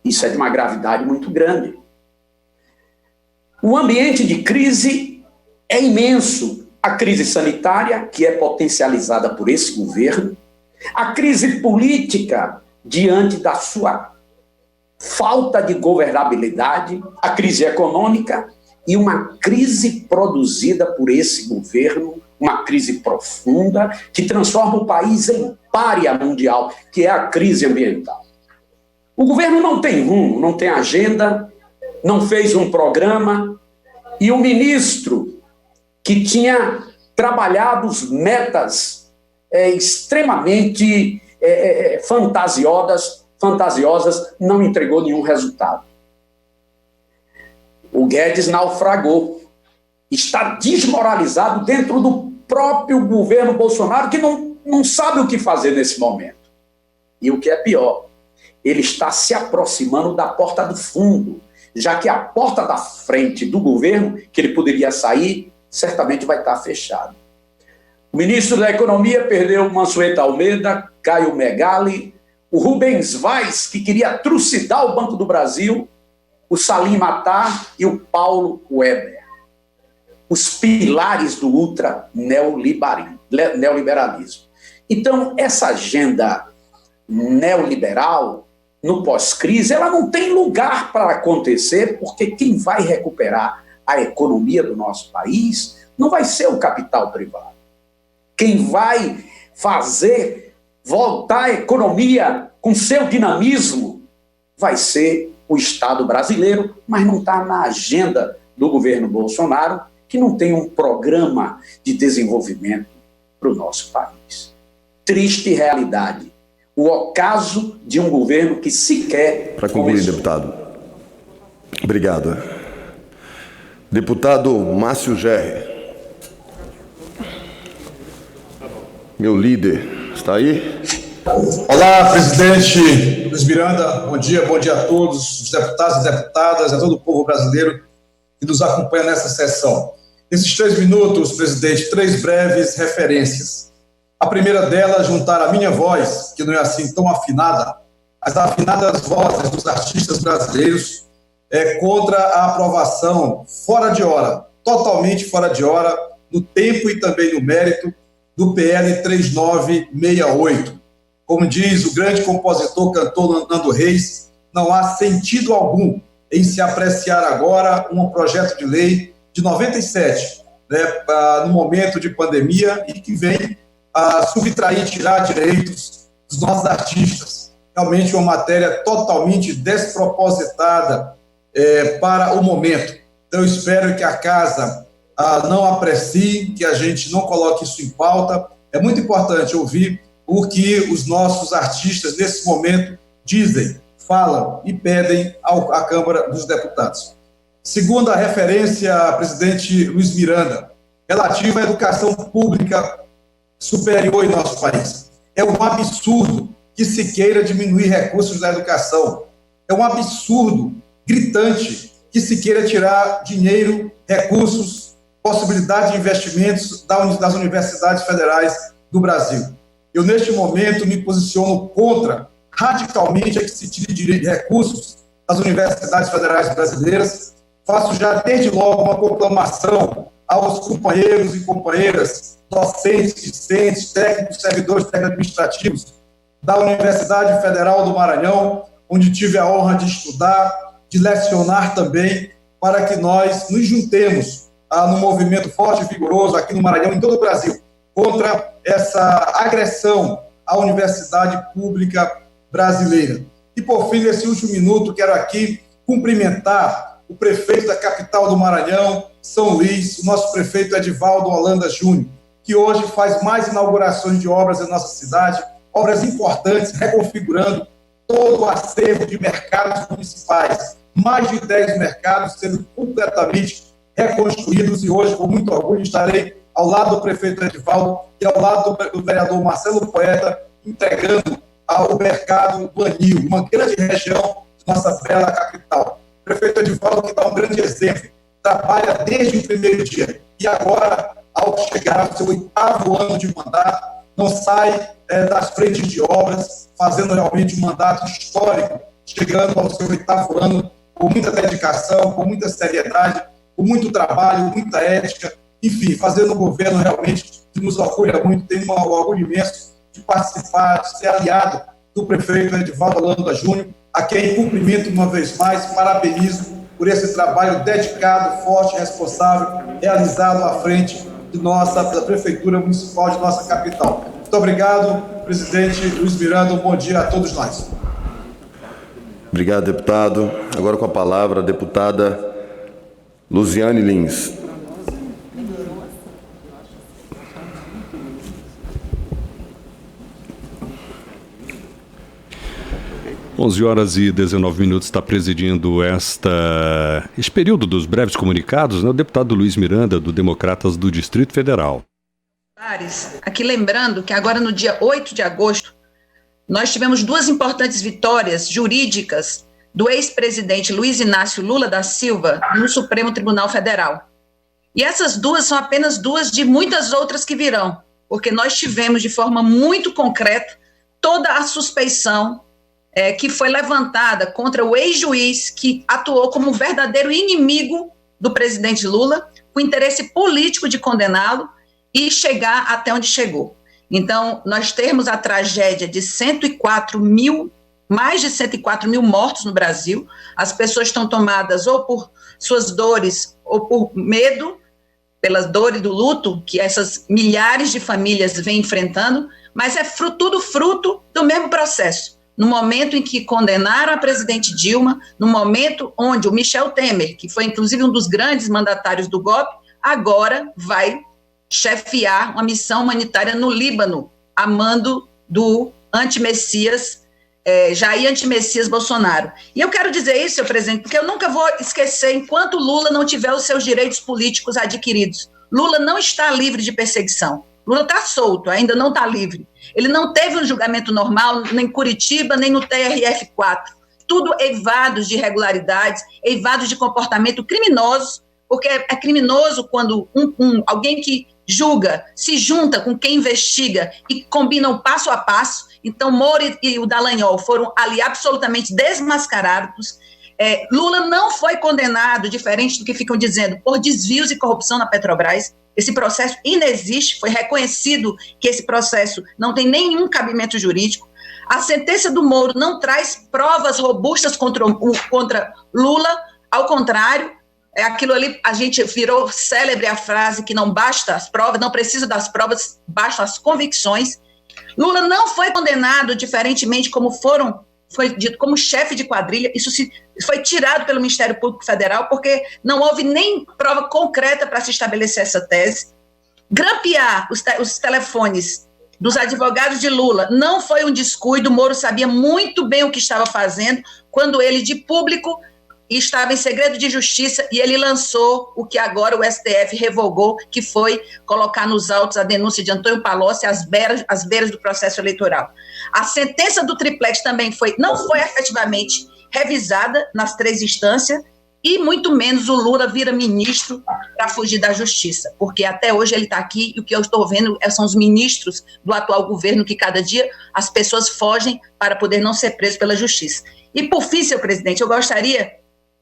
Isso é de uma gravidade muito grande. O ambiente de crise é imenso. A crise sanitária, que é potencializada por esse governo, a crise política diante da sua falta de governabilidade, a crise econômica e uma crise produzida por esse governo, uma crise profunda que transforma o país em pária mundial, que é a crise ambiental. O governo não tem rumo, não tem agenda, não fez um programa, e o ministro que tinha trabalhado metas extremamente fantasiosas, não entregou nenhum resultado. O Guedes naufragou. Está desmoralizado dentro do próprio governo Bolsonaro, que não sabe o que fazer nesse momento. E o que é pior, ele está se aproximando da porta do fundo, já que a porta da frente do governo, que ele poderia sair, certamente vai estar fechada. O ministro da Economia perdeu o Mansueto Almeida, Caio Megali, o Rubens Vaz, que queria trucidar o Banco do Brasil, o Salim Matar e o Paulo Weber. Os pilares do ultra-neoliberalismo. Então, essa agenda neoliberal, no pós-crise, ela não tem lugar para acontecer, porque quem vai recuperar a economia do nosso país não vai ser o capital privado. Quem vai fazer voltar a economia com seu dinamismo vai ser o Estado brasileiro, mas não está na agenda do governo Bolsonaro, que não tem um programa de desenvolvimento para o nosso país. Triste realidade. O ocaso de um governo que sequer... Para concluir, deputado. Obrigado. Deputado Márcio Gerri. Meu líder, está aí? Olá, presidente Luiz Miranda, bom dia a todos os deputados e deputadas, a todo o povo brasileiro que nos acompanha nessa sessão. Nesses 3 minutos, presidente, 3 breves referências. A primeira delas, juntar a minha voz, que não é assim tão afinada, as afinadas vozes dos artistas brasileiros contra a aprovação fora de hora, totalmente fora de hora, no tempo e também no mérito, do PL 3968. Como diz o grande compositor, cantor Nando Reis, não há sentido algum em se apreciar agora um projeto de lei de 97, no momento de pandemia, e que vem a subtrair, tirar direitos dos nossos artistas. Realmente uma matéria totalmente despropositada para o momento. Então, eu espero que a Casa não aprecie, que a gente não coloque isso em pauta. É muito importante ouvir o que os nossos artistas, nesse momento, dizem, falam e pedem à Câmara dos Deputados. Segunda referência, presidente Luiz Miranda, relativa à educação pública superior em nosso país. É um absurdo que se queira diminuir recursos da educação. É um absurdo gritante que se queira tirar dinheiro, recursos possibilidade de investimentos das universidades federais do Brasil. Eu, neste momento, me posiciono contra, radicalmente, a que se tire de recursos das universidades federais brasileiras. Faço já, desde logo, uma proclamação aos companheiros e companheiras, docentes, discentes, técnicos, servidores técnicos administrativos da Universidade Federal do Maranhão, onde tive a honra de estudar, de lecionar também, para que nós nos juntemos num movimento forte e vigoroso aqui no Maranhão e em todo o Brasil, contra essa agressão à universidade pública brasileira. E, por fim, nesse último minuto, quero aqui cumprimentar o prefeito da capital do Maranhão, São Luís, o nosso prefeito Edivaldo Holanda Júnior, que hoje faz mais inaugurações de obras em nossa cidade, obras importantes, reconfigurando todo o acervo de mercados municipais, mais de 10 mercados sendo completamente reconstruídos, e hoje, com muito orgulho, estarei ao lado do prefeito Edivaldo e ao lado do vereador Marcelo Poeta, entregando ao mercado do Anil, uma grande região de nossa bela capital. O prefeito Edivaldo, que dá um grande exemplo, trabalha desde o primeiro dia e agora, ao chegar ao seu 8º ano de mandato, não sai das frentes de obras, fazendo realmente um mandato histórico, chegando ao seu 8º ano com muita dedicação, com muita seriedade, com muito trabalho, muita ética, enfim, fazendo um governo realmente que nos orgulha muito, tem um orgulho imenso de participar, de ser aliado do prefeito Edivaldo Holanda Júnior, a quem cumprimento uma vez mais, parabenizo por esse trabalho dedicado, forte, responsável, realizado à frente da Prefeitura Municipal de nossa capital. Muito obrigado, presidente Luiz Miranda, um bom dia a todos nós. Obrigado, deputado. Agora com a palavra a deputada Luziane Lins. Onze horas e 19 minutos, está presidindo esse período dos breves comunicados, né, o deputado Luiz Miranda, do Democratas do Distrito Federal. Aqui lembrando que agora no dia 8 de agosto, nós tivemos 2 importantes vitórias jurídicas do ex-presidente Luiz Inácio Lula da Silva no Supremo Tribunal Federal. E essas 2 são apenas 2 de muitas outras que virão, porque nós tivemos de forma muito concreta toda a suspeição que foi levantada contra o ex-juiz que atuou como um verdadeiro inimigo do presidente Lula, com interesse político de condená-lo e chegar até onde chegou. Então, nós temos a tragédia de mais de 104 mil mortos no Brasil. As pessoas estão tomadas ou por suas dores ou por medo, pelas dores do luto que essas milhares de famílias vêm enfrentando, mas é tudo fruto do mesmo processo. No momento em que condenaram a presidente Dilma, no momento onde o Michel Temer, que foi inclusive um dos grandes mandatários do golpe, agora vai chefiar uma missão humanitária no Líbano, a mando do anti-Messias, Jair anti-Messias Bolsonaro. E eu quero dizer isso, senhor presidente, porque eu nunca vou esquecer, enquanto Lula não tiver os seus direitos políticos adquiridos. Lula não está livre de perseguição. Lula está solto, ainda não está livre. Ele não teve um julgamento normal, nem em Curitiba, nem no TRF4. Tudo eivados de irregularidades, eivados de comportamento criminosos, porque é criminoso quando alguém que julga se junta com quem investiga e combinam passo a passo. Então, Moro e o Dallagnol foram ali absolutamente desmascarados. Lula não foi condenado, diferente do que ficam dizendo, por desvios e corrupção na Petrobras. Esse processo inexiste, foi reconhecido que esse processo não tem nenhum cabimento jurídico. A sentença do Moro não traz provas robustas contra Lula, ao contrário, aquilo ali, a gente virou célebre a frase que não basta as provas, não precisa das provas, bastam as convicções. Lula não foi condenado, diferentemente como foi dito, como chefe de quadrilha. Isso foi tirado pelo Ministério Público Federal, porque não houve nem prova concreta para se estabelecer essa tese. Grampear os telefones dos advogados de Lula não foi um descuido. Moro sabia muito bem o que estava fazendo, quando ele, de público, estava em segredo de justiça, e ele lançou o que agora o STF revogou, que foi colocar nos autos a denúncia de Antônio Palocci às beiras do processo eleitoral. A sentença do triplex também não foi efetivamente revisada nas 3 instâncias, e muito menos o Lula vira ministro para fugir da justiça, porque até hoje ele está aqui e o que eu estou vendo são os ministros do atual governo que cada dia as pessoas fogem para poder não ser preso pela justiça. E por fim, senhor presidente, eu gostaria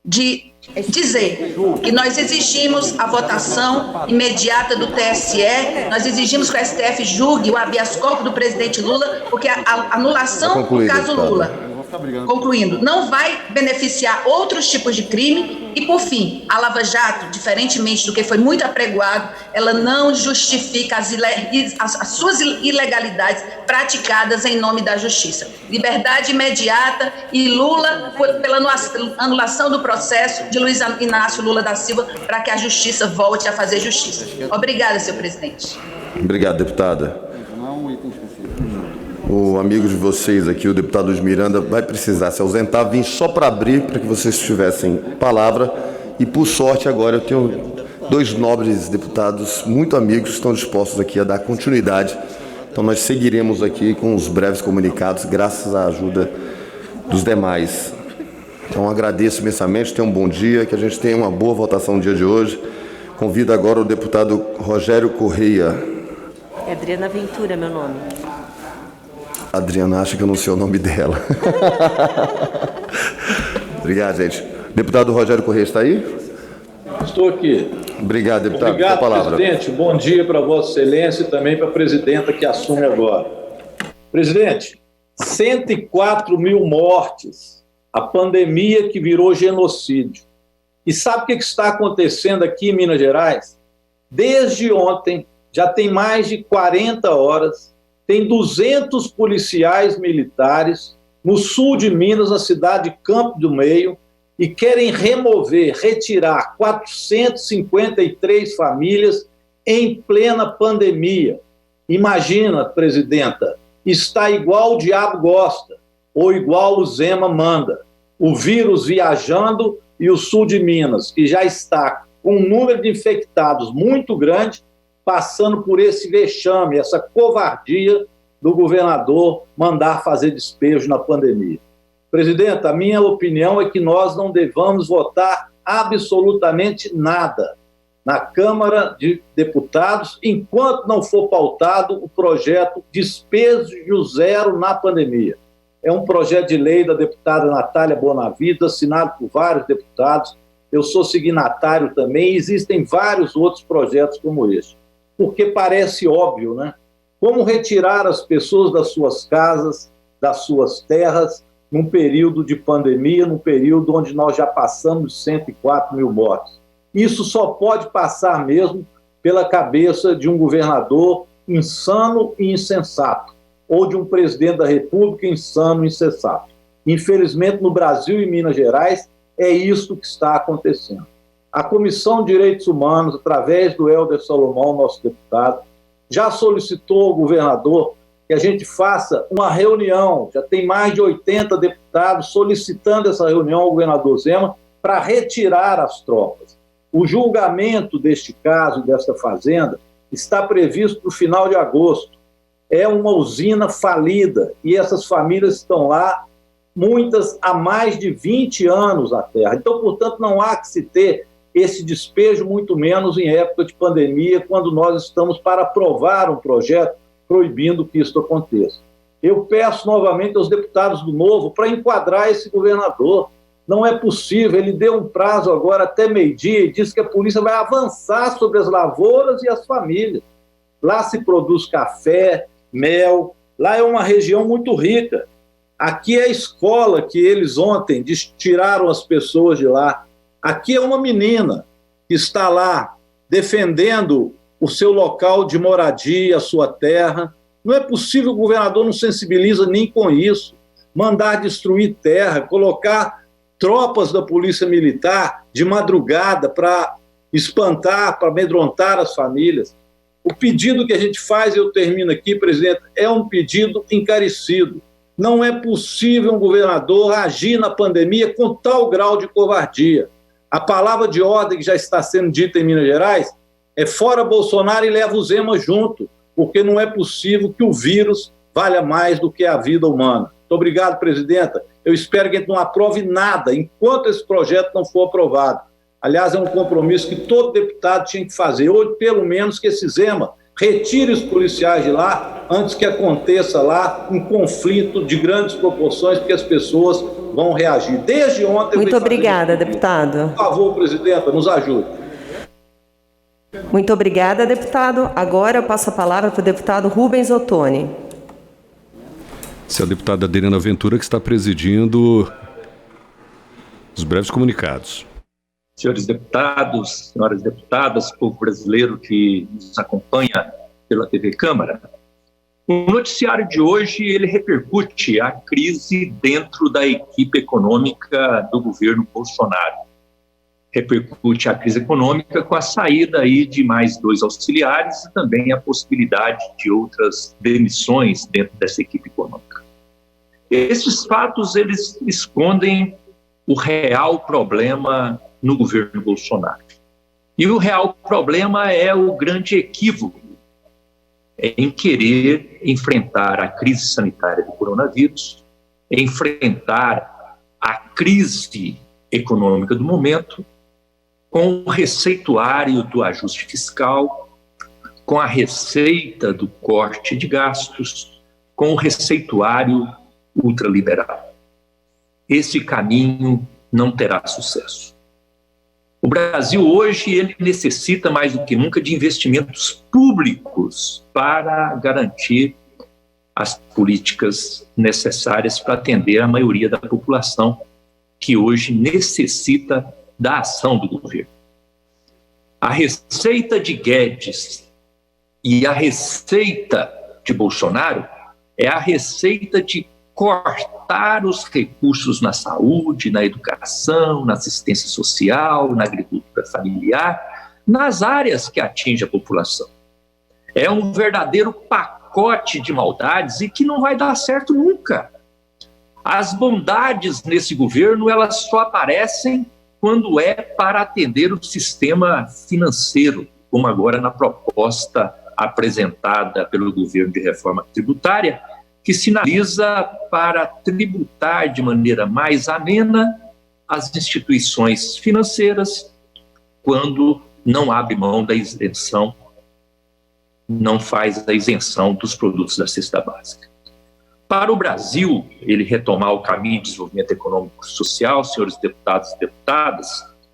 de dizer que nós exigimos a votação imediata do TSE, nós exigimos que o STF julgue o habeas corpus do presidente Lula, porque a anulação do caso Lula, concluindo, não vai beneficiar outros tipos de crime e, por fim, a Lava Jato, diferentemente do que foi muito apregoado, ela não justifica as suas ilegalidades praticadas em nome da justiça. Liberdade imediata e Lula pela anulação do processo de Luiz Inácio Lula da Silva para que a justiça volte a fazer justiça. Obrigada, senhor presidente. Obrigado, deputada. O amigo de vocês aqui, o deputado Luiz Miranda, vai precisar se ausentar. Vim só para abrir, para que vocês tivessem palavra. E, por sorte, agora eu tenho dois nobres deputados, muito amigos, que estão dispostos aqui a dar continuidade. Então, nós seguiremos aqui com os breves comunicados, graças à ajuda dos demais. Então, agradeço imensamente, tenham um bom dia, que a gente tenha uma boa votação no dia de hoje. Convido agora o deputado Rogério Correia. É Adriana Ventura, meu nome. A Adriana acha que eu não sei o nome dela. Obrigado, gente. Deputado Rogério Correia está aí? Estou aqui. Obrigado, deputado. Obrigado, palavra. presidente. Bom dia para Vossa Excelência e também para a presidenta que assume agora. Presidente, 104 mil mortes, a pandemia que virou genocídio. E sabe o que está acontecendo aqui em Minas Gerais? Desde ontem, já tem mais de 40 horas, tem 200 policiais militares no sul de Minas, na cidade de Campo do Meio, e querem retirar 453 famílias em plena pandemia. Imagina, presidenta, está igual o diabo gosta, ou igual o Zema manda. O vírus viajando e o sul de Minas, que já está com um número de infectados muito grande, passando por esse vexame, essa covardia do governador mandar fazer despejo na pandemia. Presidente, a minha opinião é que nós não devamos votar absolutamente nada na Câmara de Deputados enquanto não for pautado o projeto Despejo Zero na Pandemia. É um projeto de lei da deputada Natália Bonavida, assinado por vários deputados. Eu sou signatário também, e existem vários outros projetos como este. Porque parece óbvio, né? Como retirar as pessoas das suas casas, das suas terras, num período de pandemia, num período onde nós já passamos 104 mil mortes. Isso só pode passar mesmo pela cabeça de um governador insano e insensato, ou de um presidente da República insano e insensato. Infelizmente, no Brasil e Minas Gerais, é isso que está acontecendo. A Comissão de Direitos Humanos, através do Helder Salomão, nosso deputado, já solicitou ao governador que a gente faça uma reunião, já tem mais de 80 deputados solicitando essa reunião ao governador Zema para retirar as tropas. O julgamento deste caso, desta fazenda, está previsto para o final de agosto. É uma usina falida e essas famílias estão lá, muitas há mais de 20 anos na terra. Então, portanto, não há que se ter esse despejo, muito menos em época de pandemia, quando nós estamos para aprovar um projeto proibindo que isso aconteça. Eu peço novamente aos deputados do Novo para enquadrar esse governador. Não é possível, ele deu um prazo agora até meio-dia e disse que a polícia vai avançar sobre as lavouras e as famílias. Lá se produz café, mel, lá é uma região muito rica. Aqui é a escola que eles ontem tiraram as pessoas de lá. Aqui é uma menina que está lá defendendo o seu local de moradia, a sua terra. Não é possível que o governador não sensibiliza nem com isso. Mandar destruir terra, colocar tropas da polícia militar de madrugada para espantar, para amedrontar as famílias. O pedido que a gente faz, eu termino aqui, presidente, é um pedido encarecido. Não é possível um governador agir na pandemia com tal grau de covardia. A palavra de ordem que já está sendo dita em Minas Gerais é fora Bolsonaro e leva o Zema junto, porque não é possível que o vírus valha mais do que a vida humana. Muito obrigado, presidenta, Eu espero que a gente não aprove nada enquanto esse projeto não for aprovado. Aliás, é um compromisso que todo deputado tinha que fazer, ou pelo menos que esse Zema retire os policiais de lá antes que aconteça lá um conflito de grandes proporções, porque as pessoas vão reagir. Desde ontem... Muito obrigada, deputado. Por favor, presidenta, nos ajude. Muito obrigada, deputado. Agora eu passo a palavra para o deputado Rubens Ottoni. Essa é a deputada Adriana Ventura, que está presidindo os breves comunicados. Senhores deputados, senhoras deputadas, povo brasileiro que nos acompanha pela TV Câmara, o noticiário de hoje ele repercute a crise dentro da equipe econômica do governo Bolsonaro. Repercute a crise econômica com a saída aí de mais 2 auxiliares e também a possibilidade de outras demissões dentro dessa equipe econômica. Esses fatos, eles escondem o real problema no governo Bolsonaro. E o real problema é o grande equívoco em querer enfrentar a crise sanitária do coronavírus, enfrentar a crise econômica do momento, com o receituário do ajuste fiscal, com a receita do corte de gastos, com o receituário ultraliberal. Esse caminho não terá sucesso. O Brasil hoje ele necessita mais do que nunca de investimentos públicos para garantir as políticas necessárias para atender a maioria da população que hoje necessita da ação do governo. A receita de Guedes e a receita de Bolsonaro é a receita de cortar os recursos na saúde, na educação, na assistência social, na agricultura familiar, nas áreas que atingem a população. É um verdadeiro pacote de maldades e que não vai dar certo nunca. As bondades nesse governo, elas só aparecem quando é para atender o sistema financeiro, como agora na proposta apresentada pelo governo de reforma tributária, que sinaliza para tributar de maneira mais amena as instituições financeiras quando não abre mão da isenção, não faz a isenção dos produtos da cesta básica. Para o Brasil, ele retomar o caminho de desenvolvimento econômico e social, senhores deputados e deputadas,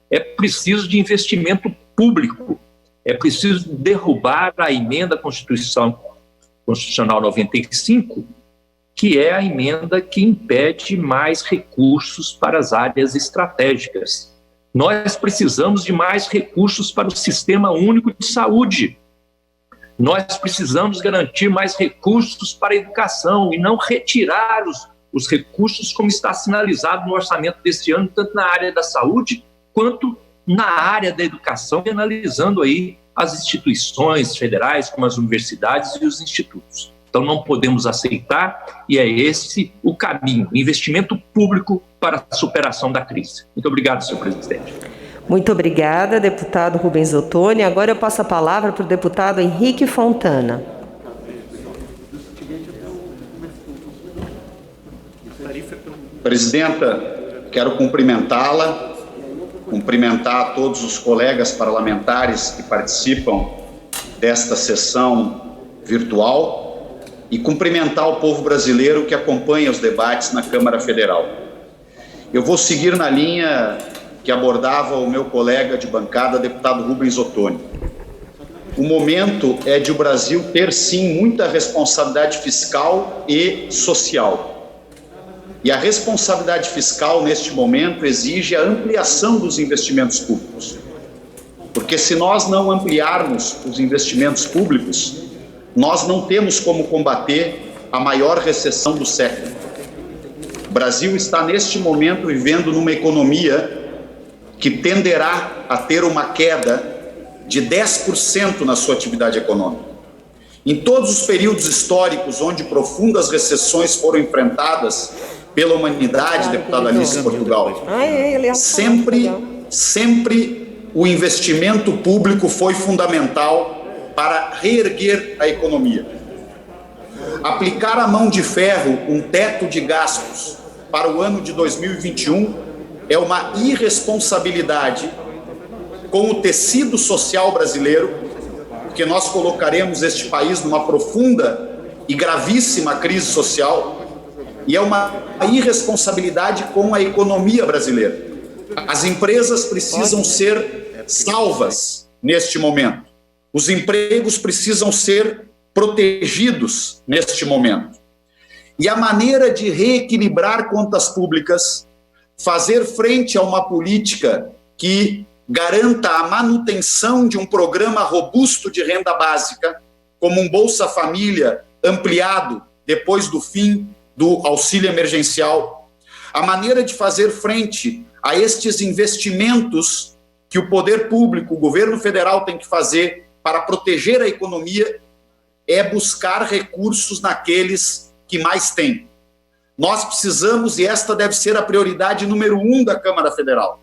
é preciso de investimento público, é preciso derrubar a emenda Constitucional 95, que é a emenda que impede mais recursos para as áreas estratégicas. Nós precisamos de mais recursos para o Sistema Único de Saúde. Nós precisamos garantir mais recursos para a educação e não retirar os recursos como está sinalizado no orçamento deste ano, tanto na área da saúde quanto na área da educação, e analisando aí as instituições federais, como as universidades e os institutos. Então não podemos aceitar, e é esse o caminho, investimento público para a superação da crise. Muito obrigado, senhor presidente. Muito obrigada, deputado Rubens Ottoni. Agora eu passo a palavra para o deputado Henrique Fontana. Presidenta, quero cumprimentá-la, cumprimentar todos os colegas parlamentares que participam desta sessão virtual e cumprimentar o povo brasileiro que acompanha os debates na Câmara Federal. Eu vou seguir na linha que abordava o meu colega de bancada, deputado Rubens Ottoni. O momento é de o Brasil ter, sim, muita responsabilidade fiscal e social. E a responsabilidade fiscal, neste momento, exige a ampliação dos investimentos públicos. Porque se nós não ampliarmos os investimentos públicos, nós não temos como combater a maior recessão do século. O Brasil está, neste momento, vivendo numa economia que tenderá a ter uma queda de 10% na sua atividade econômica. Em todos os períodos históricos onde profundas recessões foram enfrentadas pela humanidade, deputada Alice Portugal, sempre o investimento público foi fundamental para reerguer a economia. Aplicar a mão de ferro, um teto de gastos para o ano de 2021 é uma irresponsabilidade com o tecido social brasileiro, porque nós colocaremos este país numa profunda e gravíssima crise social, e é uma irresponsabilidade com a economia brasileira. As empresas precisam ser salvas neste momento. Os empregos precisam ser protegidos neste momento. E a maneira de reequilibrar contas públicas, fazer frente a uma política que garanta a manutenção de um programa robusto de renda básica, como um Bolsa Família ampliado depois do fim do auxílio emergencial, a maneira de fazer frente a estes investimentos que o poder público, o governo federal tem que fazer para proteger a economia, é buscar recursos naqueles que mais têm. Nós precisamos, e esta deve ser a prioridade número 1 da Câmara Federal,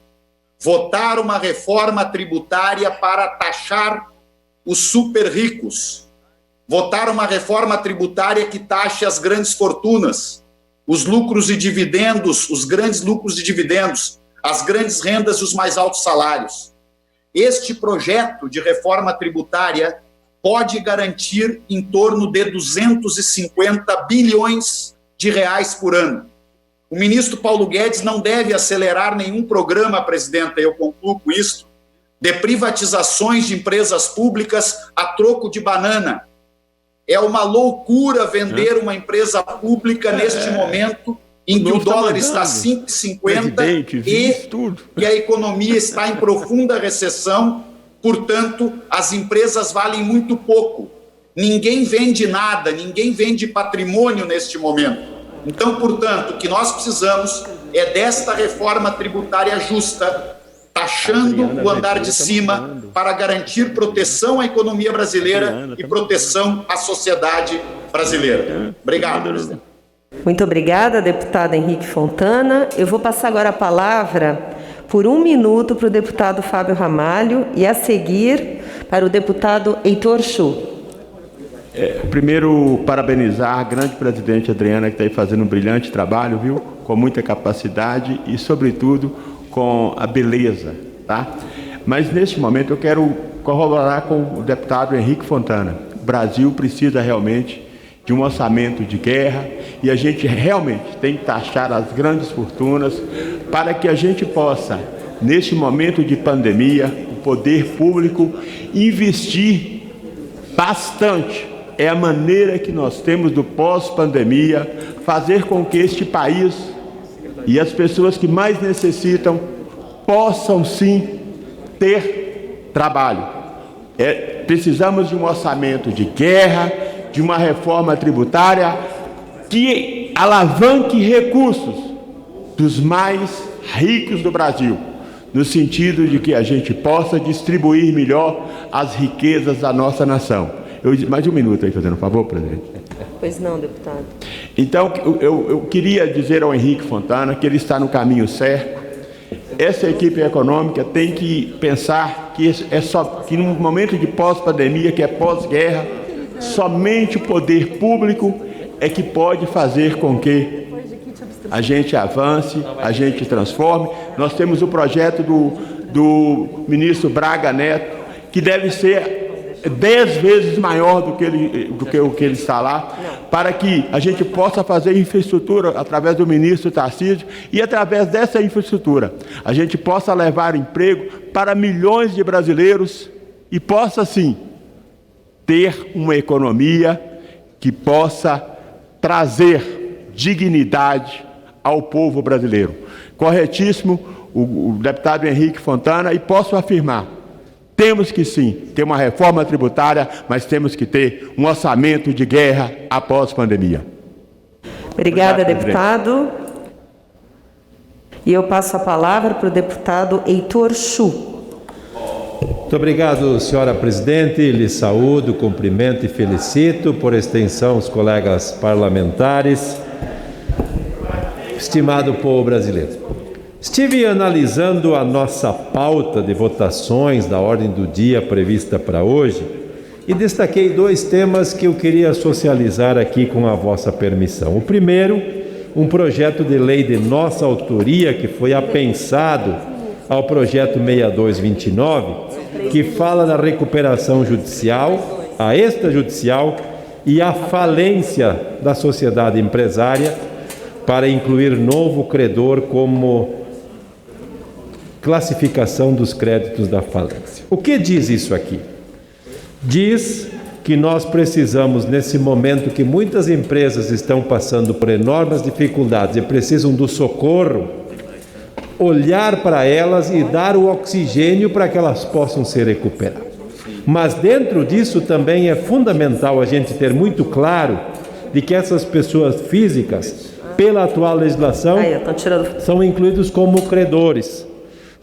votar uma reforma tributária para taxar os super ricos, votar uma reforma tributária que taxe as grandes fortunas, os lucros e dividendos, os grandes lucros e dividendos, as grandes rendas e os mais altos salários. Este projeto de reforma tributária pode garantir em torno de 250 bilhões de reais por ano. O ministro Paulo Guedes não deve acelerar nenhum programa, presidenta, eu concluo com isso, de privatizações de empresas públicas a troco de banana. É uma loucura vender uma empresa pública neste momento em que o dólar está 5,50 e a economia está em profunda recessão, portanto, as empresas valem muito pouco. Ninguém vende nada, ninguém vende patrimônio neste momento. Então, portanto, o que nós precisamos é desta reforma tributária justa, taxando o andar de cima para garantir proteção à economia brasileira e proteção à sociedade brasileira. Obrigado, presidente. Muito obrigada, deputado Henrique Fontana. Eu vou passar agora a palavra por 1 minuto para o deputado Fábio Ramalho e a seguir para o deputado Heitor Chu. Primeiro, parabenizar a grande presidente Adriana, que está aí fazendo um brilhante trabalho, viu? Com muita capacidade e, sobretudo, com a beleza, tá? Mas, neste momento, eu quero corroborar com o deputado Henrique Fontana. O Brasil precisa realmente de um orçamento de guerra e a gente realmente tem que taxar as grandes fortunas para que a gente possa, neste momento de pandemia, o poder público investir bastante. É a maneira que nós temos do pós-pandemia fazer com que este país e as pessoas que mais necessitam possam sim ter trabalho. Precisamos de um orçamento de guerra, de uma reforma tributária que alavanque recursos dos mais ricos do Brasil, no sentido de que a gente possa distribuir melhor as riquezas da nossa nação. Mais 1 minuto aí, fazendo um favor, presidente. Pois não, deputado. Então, eu queria dizer ao Henrique Fontana que ele está no caminho certo. Essa equipe econômica tem que pensar que num momento de pós-pandemia, que é pós-guerra, somente o poder público é que pode fazer com que a gente avance, a gente transforme. Nós temos o projeto do ministro Braga Neto, que deve ser 10 vezes maior do que o que ele está lá, para que a gente possa fazer infraestrutura através do ministro Tarcísio e através dessa infraestrutura a gente possa levar emprego para milhões de brasileiros e possa sim ter uma economia que possa trazer dignidade ao povo brasileiro. Corretíssimo o deputado Henrique Fontana, e posso afirmar: temos que sim ter uma reforma tributária, mas temos que ter um orçamento de guerra após a pandemia. Obrigada, deputado. E eu passo a palavra para o deputado Heitor Chu. Muito obrigado, senhora presidente. Lhe saúdo, cumprimento e felicito, por extensão, os colegas parlamentares. Estimado povo brasileiro, estive analisando a nossa pauta de votações da ordem do dia prevista para hoje e destaquei 2 temas que eu queria socializar aqui com a vossa permissão. O primeiro, um projeto de lei de nossa autoria, que foi apensado ao projeto 6229, que fala da recuperação judicial, a extrajudicial e a falência da sociedade empresária, para incluir novo credor como classificação dos créditos da falência. O que diz isso aqui? Diz que nós precisamos, nesse momento que muitas empresas estão passando por enormes dificuldades e precisam do socorro, olhar para elas e dar o oxigênio para que elas possam se recuperar. Mas dentro disso também é fundamental a gente ter muito claro de que essas pessoas físicas, pela atual legislação, são incluídos como credores,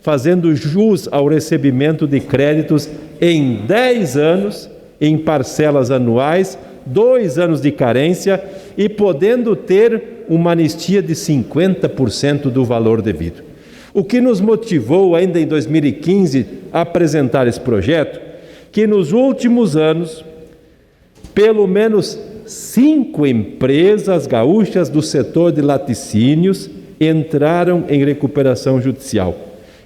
fazendo jus ao recebimento de créditos em 10 anos, em parcelas anuais, 2 anos de carência e podendo ter uma anistia de 50% do valor devido. O que nos motivou ainda em 2015 a apresentar esse projeto, que nos últimos anos, pelo menos 5 empresas gaúchas do setor de laticínios entraram em recuperação judicial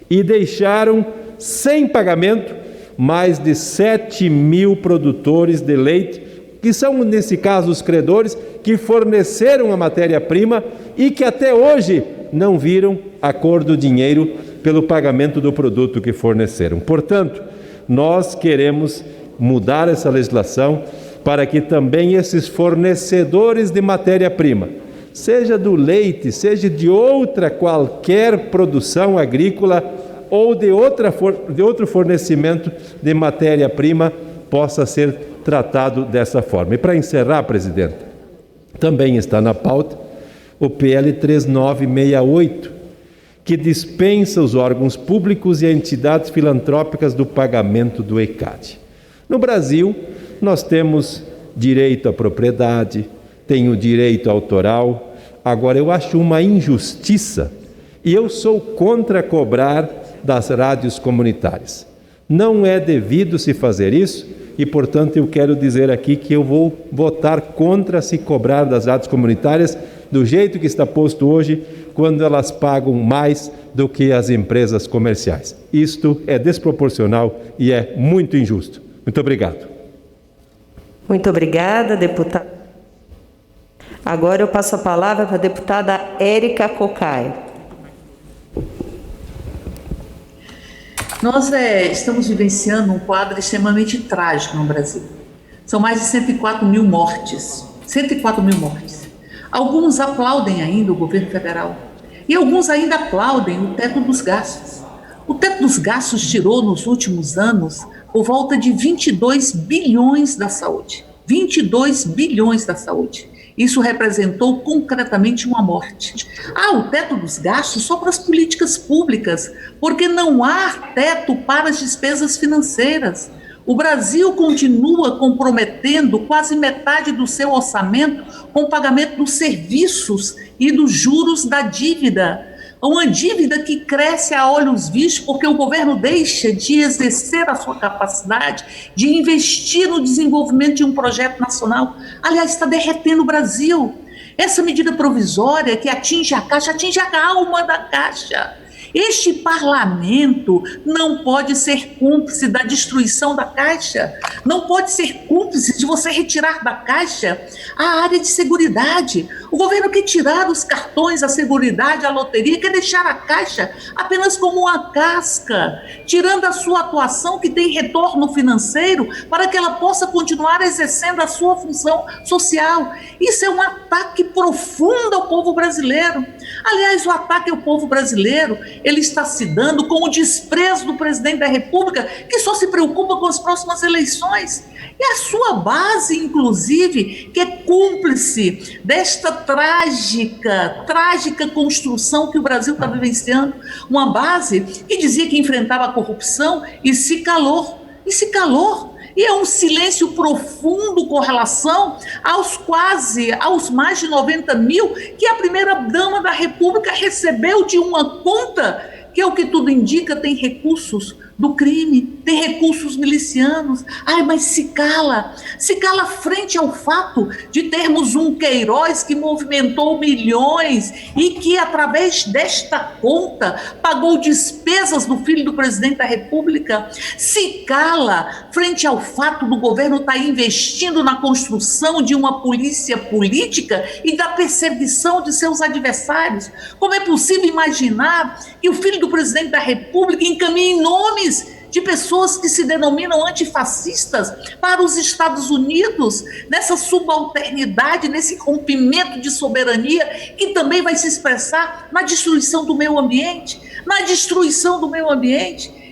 e deixaram sem pagamento mais de 7 mil produtores de leite, que são, nesse caso, os credores, que forneceram a matéria-prima e que até hoje não viram a cor do dinheiro pelo pagamento do produto que forneceram. Portanto, nós queremos mudar essa legislação para que também esses fornecedores de matéria-prima, seja do leite, seja de outra qualquer produção agrícola ou de outro fornecimento de matéria-prima, possa ser tratado dessa forma. E para encerrar, presidente, também está na pauta o PL 3968, que dispensa os órgãos públicos e entidades filantrópicas do pagamento do ECAD. No Brasil, nós temos direito à propriedade, tem o direito autoral. Agora, eu acho uma injustiça, e eu sou contra cobrar das rádios comunitárias. Não é devido se fazer isso e, portanto, eu quero dizer aqui que eu vou votar contra se cobrar das rádios comunitárias do jeito que está posto hoje, quando elas pagam mais do que as empresas comerciais. Isto é desproporcional e é muito injusto. Muito obrigado. Muito obrigada, deputada. Agora eu passo a palavra para a deputada Érica Cocai. Nós estamos vivenciando um quadro extremamente trágico no Brasil. São mais de 104 mil mortes. 104 mil mortes. Alguns aplaudem ainda o governo federal. E alguns ainda aplaudem o teto dos gastos. O teto dos gastos tirou nos últimos anos por volta de 22 bilhões da saúde. 22 bilhões da saúde. Isso representou concretamente uma morte. O teto dos gastos só para as políticas públicas, porque não há teto para as despesas financeiras. O Brasil continua comprometendo quase metade do seu orçamento com o pagamento dos serviços e dos juros da dívida. Uma dívida que cresce a olhos vistos porque o governo deixa de exercer a sua capacidade de investir no desenvolvimento de um projeto nacional. Aliás, está derretendo o Brasil. Essa medida provisória que atinge a Caixa, atinge a alma da Caixa. Este parlamento não pode ser cúmplice da destruição da Caixa, não pode ser cúmplice de você retirar da Caixa a área de seguridade. O governo quer tirar os cartões, a seguridade, a loteria, quer deixar a Caixa apenas como uma casca, tirando a sua atuação que tem retorno financeiro para que ela possa continuar exercendo a sua função social. Isso é um ataque profundo ao povo brasileiro. Aliás, o ataque ao povo brasileiro, ele está se dando com o desprezo do presidente da República, que só se preocupa com as próximas eleições. E a sua base, inclusive, que é cúmplice desta trágica construção que o Brasil está vivenciando. Uma base que dizia que enfrentava a corrupção e se calou. E é um silêncio profundo com relação aos mais de 90 mil que a primeira-dama da República recebeu de uma conta que, ao que tudo indica, tem recursos do crime, tem recursos milicianos. Ai, mas se cala frente ao fato de termos um Queiroz que movimentou milhões e que, através desta conta, pagou despesas do filho do presidente da República. Se cala frente ao fato do governo estar investindo na construção de uma polícia política e da perseguição de seus adversários. Como é possível imaginar que o filho do presidente da República encaminhe nomes de pessoas que se denominam antifascistas para os Estados Unidos, nessa subalternidade, nesse rompimento de soberania que também vai se expressar na destruição do meio ambiente?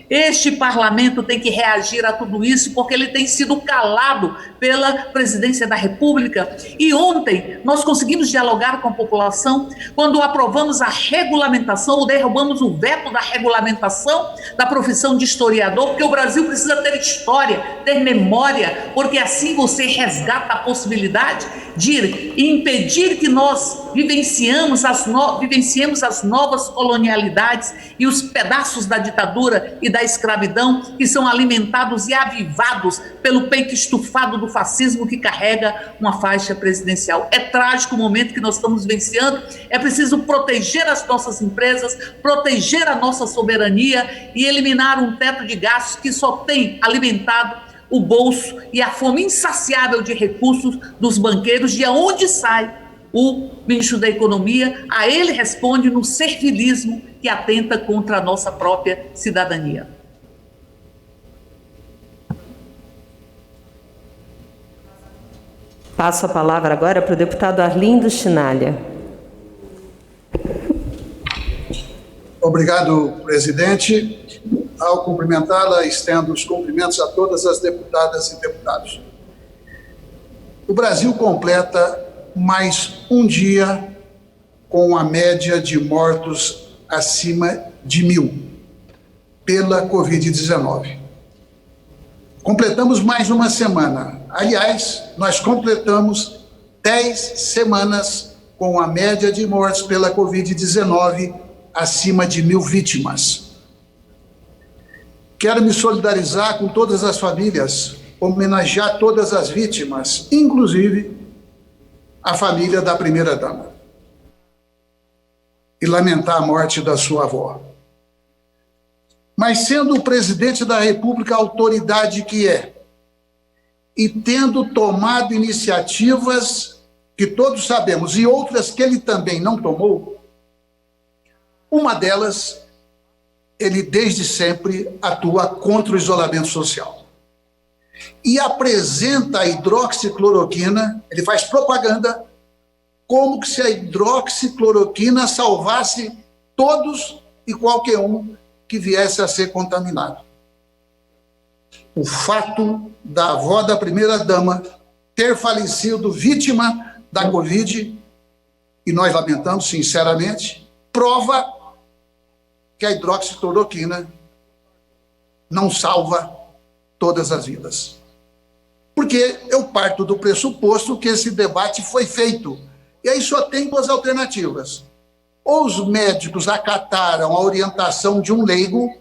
Este parlamento tem que reagir a tudo isso, porque ele tem sido calado pela presidência da República. E ontem nós conseguimos dialogar com a população quando aprovamos a regulamentação, ou derrubamos o veto da regulamentação da profissão de historiador, porque o Brasil precisa ter história, ter memória, porque assim você resgata a possibilidade de impedir que nós vivenciemos as novas colonialidades e os pedaços da ditadura e da escravidão que são alimentados e avivados pelo peito estufado do fascismo que carrega uma faixa presidencial. É trágico o momento que nós estamos vivenciando, é preciso proteger as nossas empresas, proteger a nossa soberania e eliminar um teto de gastos que só tem alimentado o bolso e a fome insaciável de recursos dos banqueiros, de onde sai o ministro da Economia. A ele responde no servilismo que atenta contra a nossa própria cidadania. Passo a palavra agora para o deputado Arlindo Chinalha. Obrigado, presidente. Ao cumprimentá-la, estendo os cumprimentos a todas as deputadas e deputados. O Brasil completa mais um dia com a média de mortos acima de 1.000 pela Covid-19. Completamos mais uma semana. Aliás, nós completamos 10 semanas com a média de mortes pela Covid-19 acima de 1.000 vítimas. Quero me solidarizar com todas as famílias, homenagear todas as vítimas, inclusive a família da primeira-dama, e lamentar a morte da sua avó. Mas sendo o presidente da República a autoridade que é, e tendo tomado iniciativas que todos sabemos, e outras que ele também não tomou, uma delas, ele desde sempre atua contra o isolamento social. E apresenta a hidroxicloroquina, ele faz propaganda, como que se a hidroxicloroquina salvasse todos e qualquer um que viesse a ser contaminado. O fato da avó da primeira-dama ter falecido vítima da Covid, e nós lamentamos sinceramente, prova que a hidroxicloroquina não salva todas as vidas. Porque eu parto do pressuposto que esse debate foi feito, e aí só tem duas alternativas. Ou os médicos acataram a orientação de um leigo,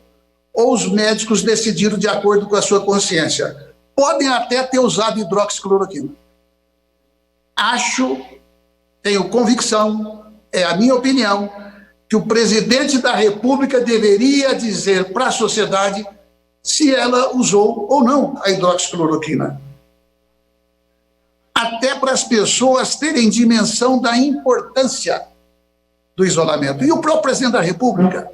ou os médicos decidiram de acordo com a sua consciência. Podem até ter usado hidroxicloroquina. Acho, tenho convicção, é a minha opinião, que o presidente da República deveria dizer para a sociedade se ela usou ou não a hidroxicloroquina. Até para as pessoas terem dimensão da importância do isolamento. E o próprio presidente da República.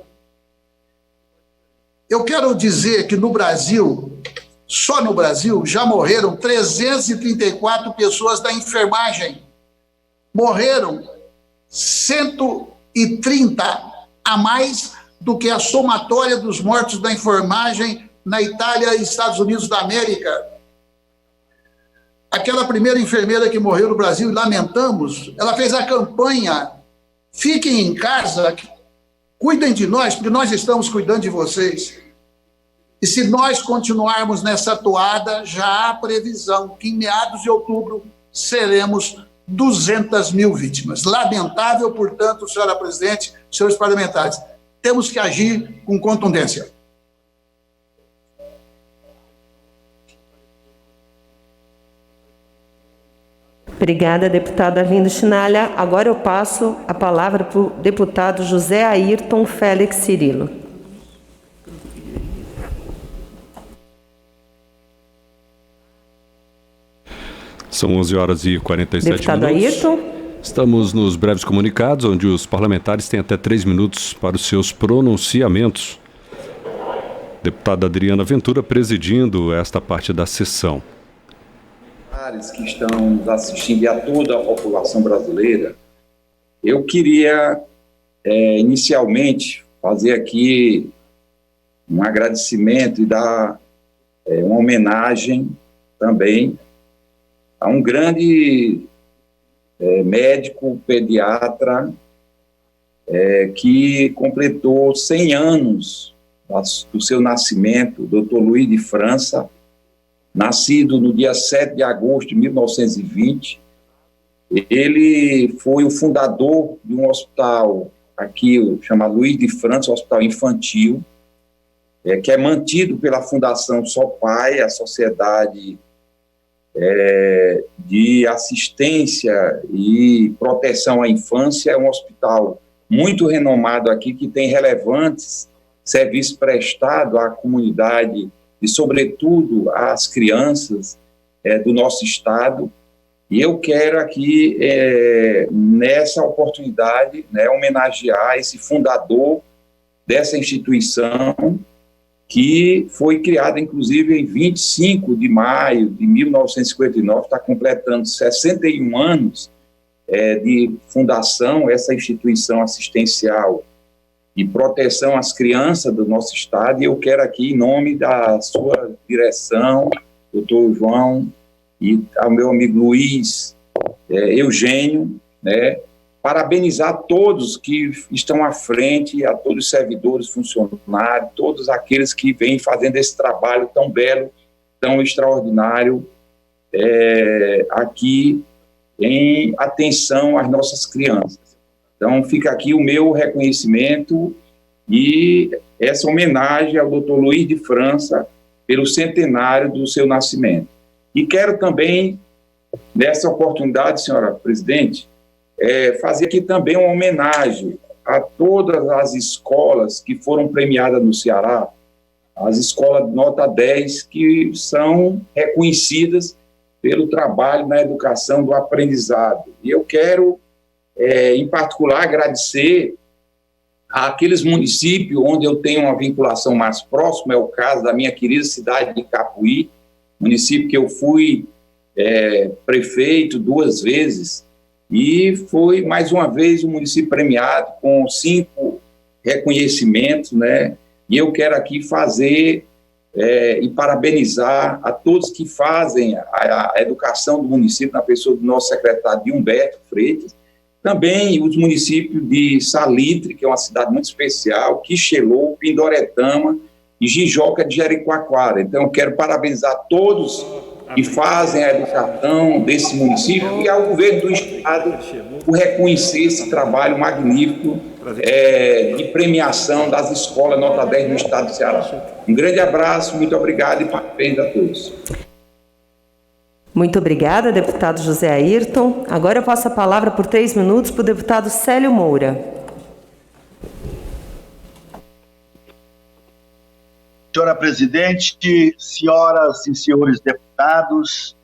Eu quero dizer que no Brasil, só no Brasil, já morreram 334 pessoas da enfermagem. Morreram 130 a mais do que a somatória dos mortos da enfermagem na Itália e Estados Unidos da América. Aquela primeira enfermeira que morreu no Brasil, e lamentamos, ela fez a campanha "Fiquem em casa, cuidem de nós, porque nós estamos cuidando de vocês". E se nós continuarmos nessa toada, já há previsão que em meados de outubro seremos 200.000 vítimas. Lamentável, portanto, senhora presidente, senhores parlamentares, temos que agir com contundência. Obrigada, deputado Arlindo Chinalha. Agora eu passo a palavra para o deputado José Ayrton Félix Cirilo. São 11h47. Deputado Ayrton. Estamos nos breves comunicados, onde os parlamentares têm até 3 minutos para os seus pronunciamentos. Deputada Adriana Ventura presidindo esta parte da sessão. Que estão nos assistindo e a toda a população brasileira, eu queria inicialmente fazer aqui um agradecimento e dar uma homenagem também a um grande médico pediatra que completou 100 anos do seu nascimento, Dr. Luiz de França, nascido no dia 7 de agosto de 1920. Ele foi o fundador de um hospital aqui, chamado Luiz de França, um hospital infantil, que é mantido pela Fundação SOPAI, a Sociedade de Assistência e Proteção à Infância. É um hospital muito renomado aqui, que tem relevantes serviços prestados à comunidade e, sobretudo, às crianças do nosso estado. E eu quero aqui, nessa oportunidade, homenagear esse fundador dessa instituição, que foi criada, inclusive, em 25 de maio de 1959, está completando 61 anos de fundação, essa instituição assistencial e proteção às crianças do nosso estado. E eu quero aqui, em nome da sua direção, doutor João, e ao meu amigo Luiz Eugênio, parabenizar todos que estão à frente, a todos os servidores, funcionários, todos aqueles que vêm fazendo esse trabalho tão belo, tão extraordinário, aqui em atenção às nossas crianças. Então, fica aqui o meu reconhecimento e essa homenagem ao Dr. Luiz de França pelo centenário do seu nascimento. E quero também, nessa oportunidade, senhora presidente, fazer aqui também uma homenagem a todas as escolas que foram premiadas no Ceará, as escolas de nota 10, que são reconhecidas pelo trabalho na educação do aprendizado. E eu quero, em particular, agradecer àqueles municípios onde eu tenho uma vinculação mais próxima, é o caso da minha querida cidade de Capuí, município que eu fui prefeito 2 vezes, e foi, mais uma vez, um município premiado com 5 reconhecimentos, e eu quero aqui fazer e parabenizar a todos que fazem a educação do município, na pessoa do nosso secretário Humberto Freitas, também os municípios de Salitre, que é uma cidade muito especial, Quixelô, Pindoretama e Jijoca de Jericoacoara. Então, eu quero parabenizar todos que fazem a educação desse município e ao governo do estado por reconhecer esse trabalho magnífico de premiação das escolas nota 10 no estado do Ceará. Um grande abraço, muito obrigado e parabéns a todos. Muito obrigada, deputado José Ayrton. Agora eu passo a palavra por 3 minutos para o deputado Célio Moura. Senhora presidente, senhoras e senhores deputados,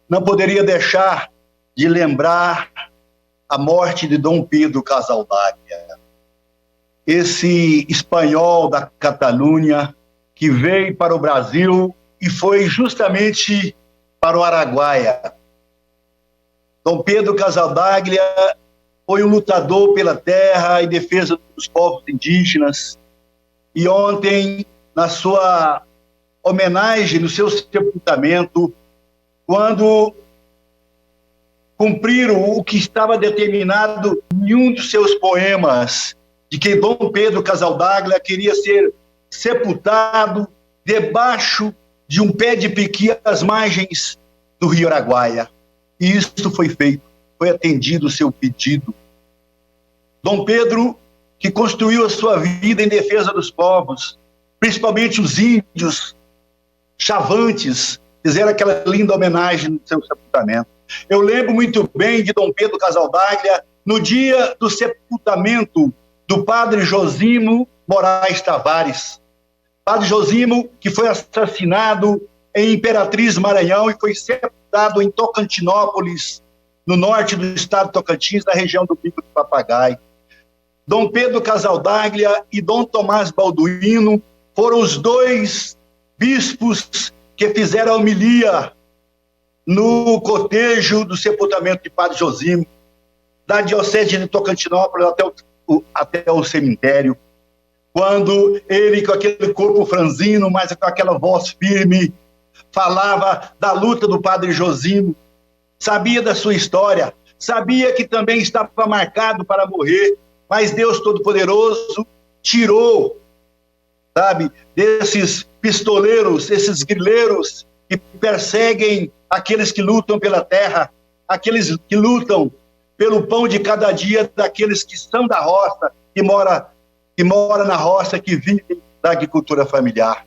não poderia deixar de lembrar a morte de Dom Pedro Casaldáglia, esse espanhol da Catalunha que veio para o Brasil e foi justamente para o Araguaia. Dom Pedro Casaldáglia foi um lutador pela terra e defesa dos povos indígenas, e ontem, na sua homenagem, no seu sepultamento, quando cumpriram o que estava determinado em um dos seus poemas, de que Dom Pedro Casaldáglia queria ser sepultado debaixo de um pé de piqui às margens do Rio Araguaia. E isso foi feito, foi atendido o seu pedido. Dom Pedro, que construiu a sua vida em defesa dos povos, principalmente os índios chavantes, fizeram aquela linda homenagem no seu sepultamento. Eu lembro muito bem de Dom Pedro Casaldaglia, no dia do sepultamento do padre Josimo Moraes Tavares. Padre Josimo, que foi assassinado em Imperatriz, Maranhão, e foi sepultado em Tocantinópolis, no norte do estado de Tocantins, na região do Pico do Papagaio. Dom Pedro Casaldaglia e Dom Tomás Balduino foram os dois bispos que fizeram a homilia no cortejo do sepultamento de Padre Josimo, da diocese de Tocantinópolis até o cemitério, quando ele, com aquele corpo franzino, mas com aquela voz firme, falava da luta do Padre Josimo, sabia da sua história, sabia que também estava marcado para morrer, mas Deus Todo-Poderoso tirou, sabe, desses pistoleiros, esses grileiros que perseguem aqueles que lutam pela terra, aqueles que lutam pelo pão de cada dia, daqueles que são da roça, que mora na roça, que vivem da agricultura familiar.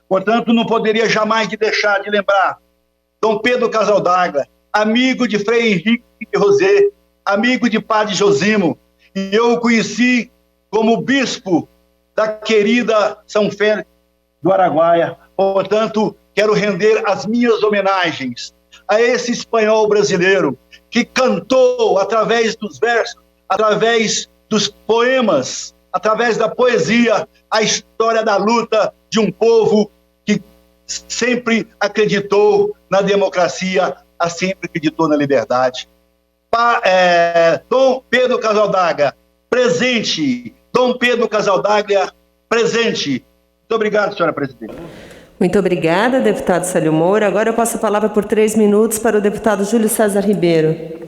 Portanto, não poderia jamais deixar de lembrar Dom Pedro Casaldaglia, amigo de Frei Henrique de Rosé, amigo de Padre Josimo, e eu o conheci como bispo da querida São Félix do Araguaia. Portanto, quero render as minhas homenagens a esse espanhol brasileiro que cantou através dos versos, através dos poemas, através da poesia, a história da luta de um povo que sempre acreditou na democracia, sempre acreditou na liberdade. Dom Pedro Casaldaglia, presente. Dom Pedro Casaldaglia, presente. Muito obrigado, senhora presidente. Muito obrigada, deputado Célio Moura. Agora eu passo a palavra por 3 minutos para o deputado Júlio César Ribeiro.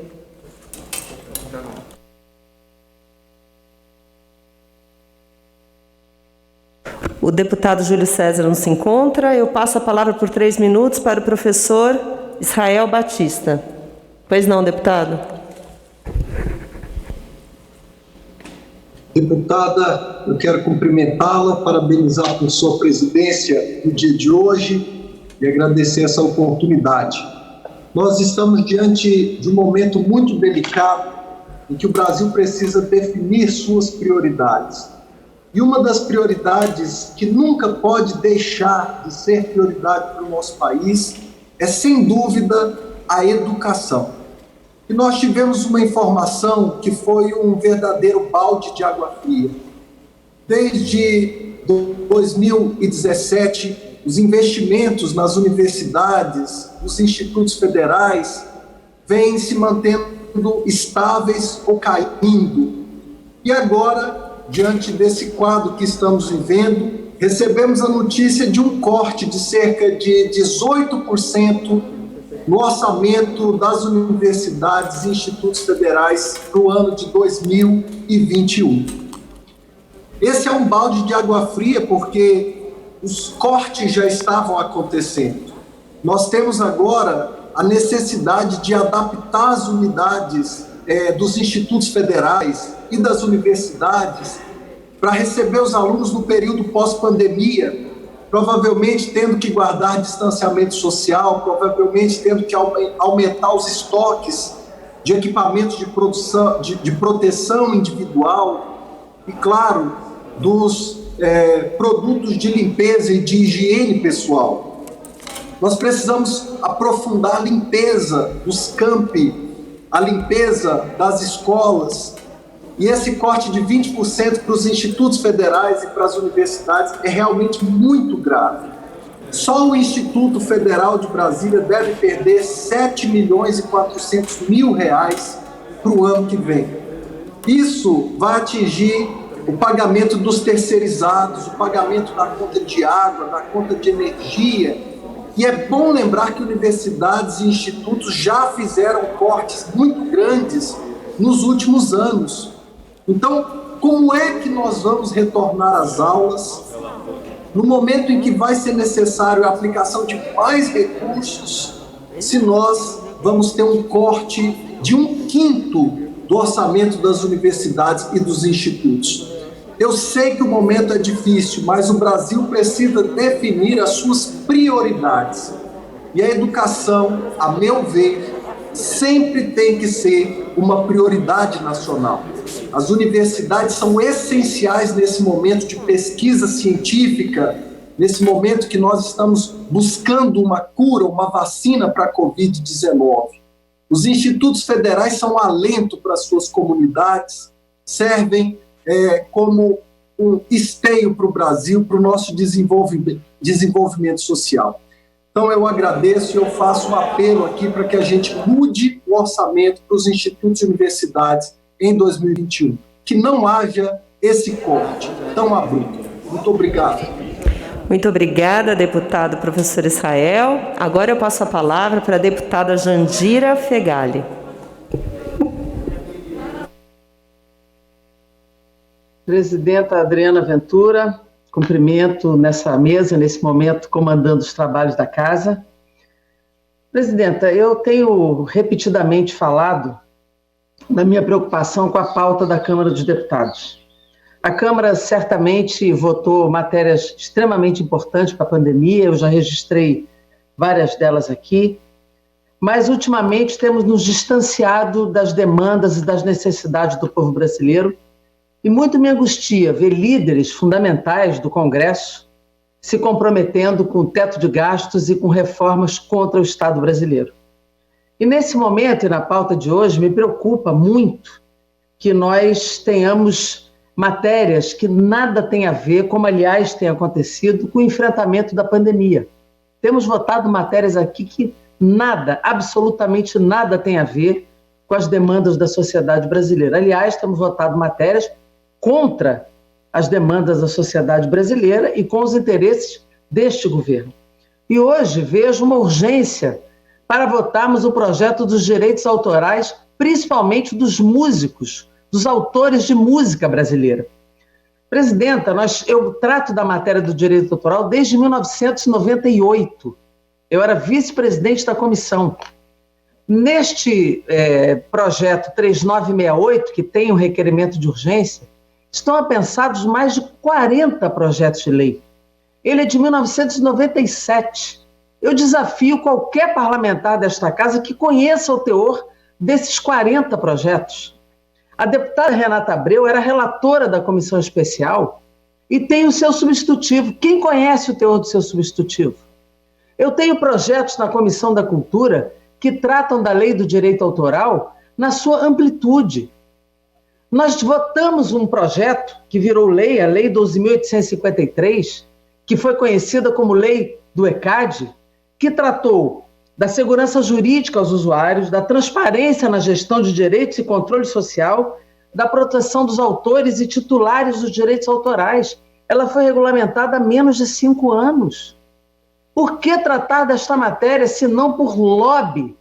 O deputado Júlio César não se encontra. Eu passo a palavra por 3 minutos para o professor Israel Batista. Pois não, deputado? Deputada, eu quero cumprimentá-la, parabenizar por sua presidência no dia de hoje e agradecer essa oportunidade. Nós estamos diante de um momento muito delicado em que o Brasil precisa definir suas prioridades. E uma das prioridades que nunca pode deixar de ser prioridade para o nosso país é, sem dúvida, a educação. E nós tivemos uma informação que foi um verdadeiro balde de água fria. Desde 2017, os investimentos nas universidades, nos institutos federais, vêm se mantendo estáveis ou caindo. E agora, diante desse quadro que estamos vivendo, recebemos a notícia de um corte de cerca de 18% no orçamento das universidades e institutos federais para o ano de 2021. Esse é um balde de água fria porque os cortes já estavam acontecendo. Nós temos agora a necessidade de adaptar as unidades dos institutos federais e das universidades para receber os alunos no período pós-pandemia, provavelmente tendo que guardar distanciamento social, provavelmente tendo que aumentar os estoques de equipamentos de produção, de proteção individual e, claro, dos produtos de limpeza e de higiene pessoal. Nós precisamos aprofundar a limpeza dos campi, a limpeza das escolas, e esse corte de 20% para os institutos federais e para as universidades é realmente muito grave. Só o Instituto Federal de Brasília deve perder R$ 7.400.000 para o ano que vem. Isso vai atingir o pagamento dos terceirizados, o pagamento da conta de água, da conta de energia. E é bom lembrar que universidades e institutos já fizeram cortes muito grandes nos últimos anos. Então, como é que nós vamos retornar às aulas no momento em que vai ser necessário a aplicação de mais recursos, se nós vamos ter um corte de 1/5 do orçamento das universidades e dos institutos? Eu sei que o momento é difícil, mas o Brasil precisa definir as suas prioridades. E a educação, a meu ver, sempre tem que ser uma prioridade nacional. As universidades são essenciais nesse momento de pesquisa científica, nesse momento que nós estamos buscando uma cura, uma vacina para a Covid-19. Os institutos federais são um alento para as suas comunidades, servem como um esteio para o Brasil, para o nosso desenvolvimento social. Então, eu agradeço e eu faço um apelo aqui para que a gente mude o orçamento para os institutos e universidades em 2021. Que não haja esse corte tão abrupto. Muito obrigado. Muito obrigada, deputado professor Israel. Agora eu passo a palavra para a deputada Jandira Fegali. Presidenta Adriana Ventura, cumprimento nessa mesa, nesse momento, comandando os trabalhos da casa. Presidenta, eu tenho repetidamente falado da minha preocupação com a pauta da Câmara dos Deputados. A Câmara certamente votou matérias extremamente importantes para a pandemia, eu já registrei várias delas aqui, mas ultimamente temos nos distanciado das demandas e das necessidades do povo brasileiro, e muito me angustia ver líderes fundamentais do Congresso se comprometendo com o teto de gastos e com reformas contra o Estado brasileiro. E nesse momento, e na pauta de hoje, me preocupa muito que nós tenhamos matérias que nada têm a ver, como aliás tem acontecido, com o enfrentamento da pandemia. Temos votado matérias aqui que nada, absolutamente nada tem a ver com as demandas da sociedade brasileira. Aliás, temos votado matérias contra as demandas da sociedade brasileira e com os interesses deste governo. E hoje vejo uma urgência para votarmos o projeto dos direitos autorais, principalmente dos músicos, dos autores de música brasileira. Presidenta, eu trato da matéria do direito autoral desde 1998. Eu era vice-presidente da comissão. Neste projeto 3968, que tem um requerimento de urgência, estão apensados mais de 40 projetos de lei. Ele é de 1997. Eu desafio qualquer parlamentar desta casa que conheça o teor desses 40 projetos. A deputada Renata Abreu era relatora da comissão especial e tem o seu substitutivo. Quem conhece o teor do seu substitutivo? Eu tenho projetos na Comissão da Cultura que tratam da lei do direito autoral na sua amplitude. Nós votamos um projeto que virou lei, a Lei 12.853, que foi conhecida como Lei do ECAD, que tratou da segurança jurídica aos usuários, da transparência na gestão de direitos e controle social, da proteção dos autores e titulares dos direitos autorais. Ela foi regulamentada há menos de 5 anos. Por que tratar desta matéria se não por lobby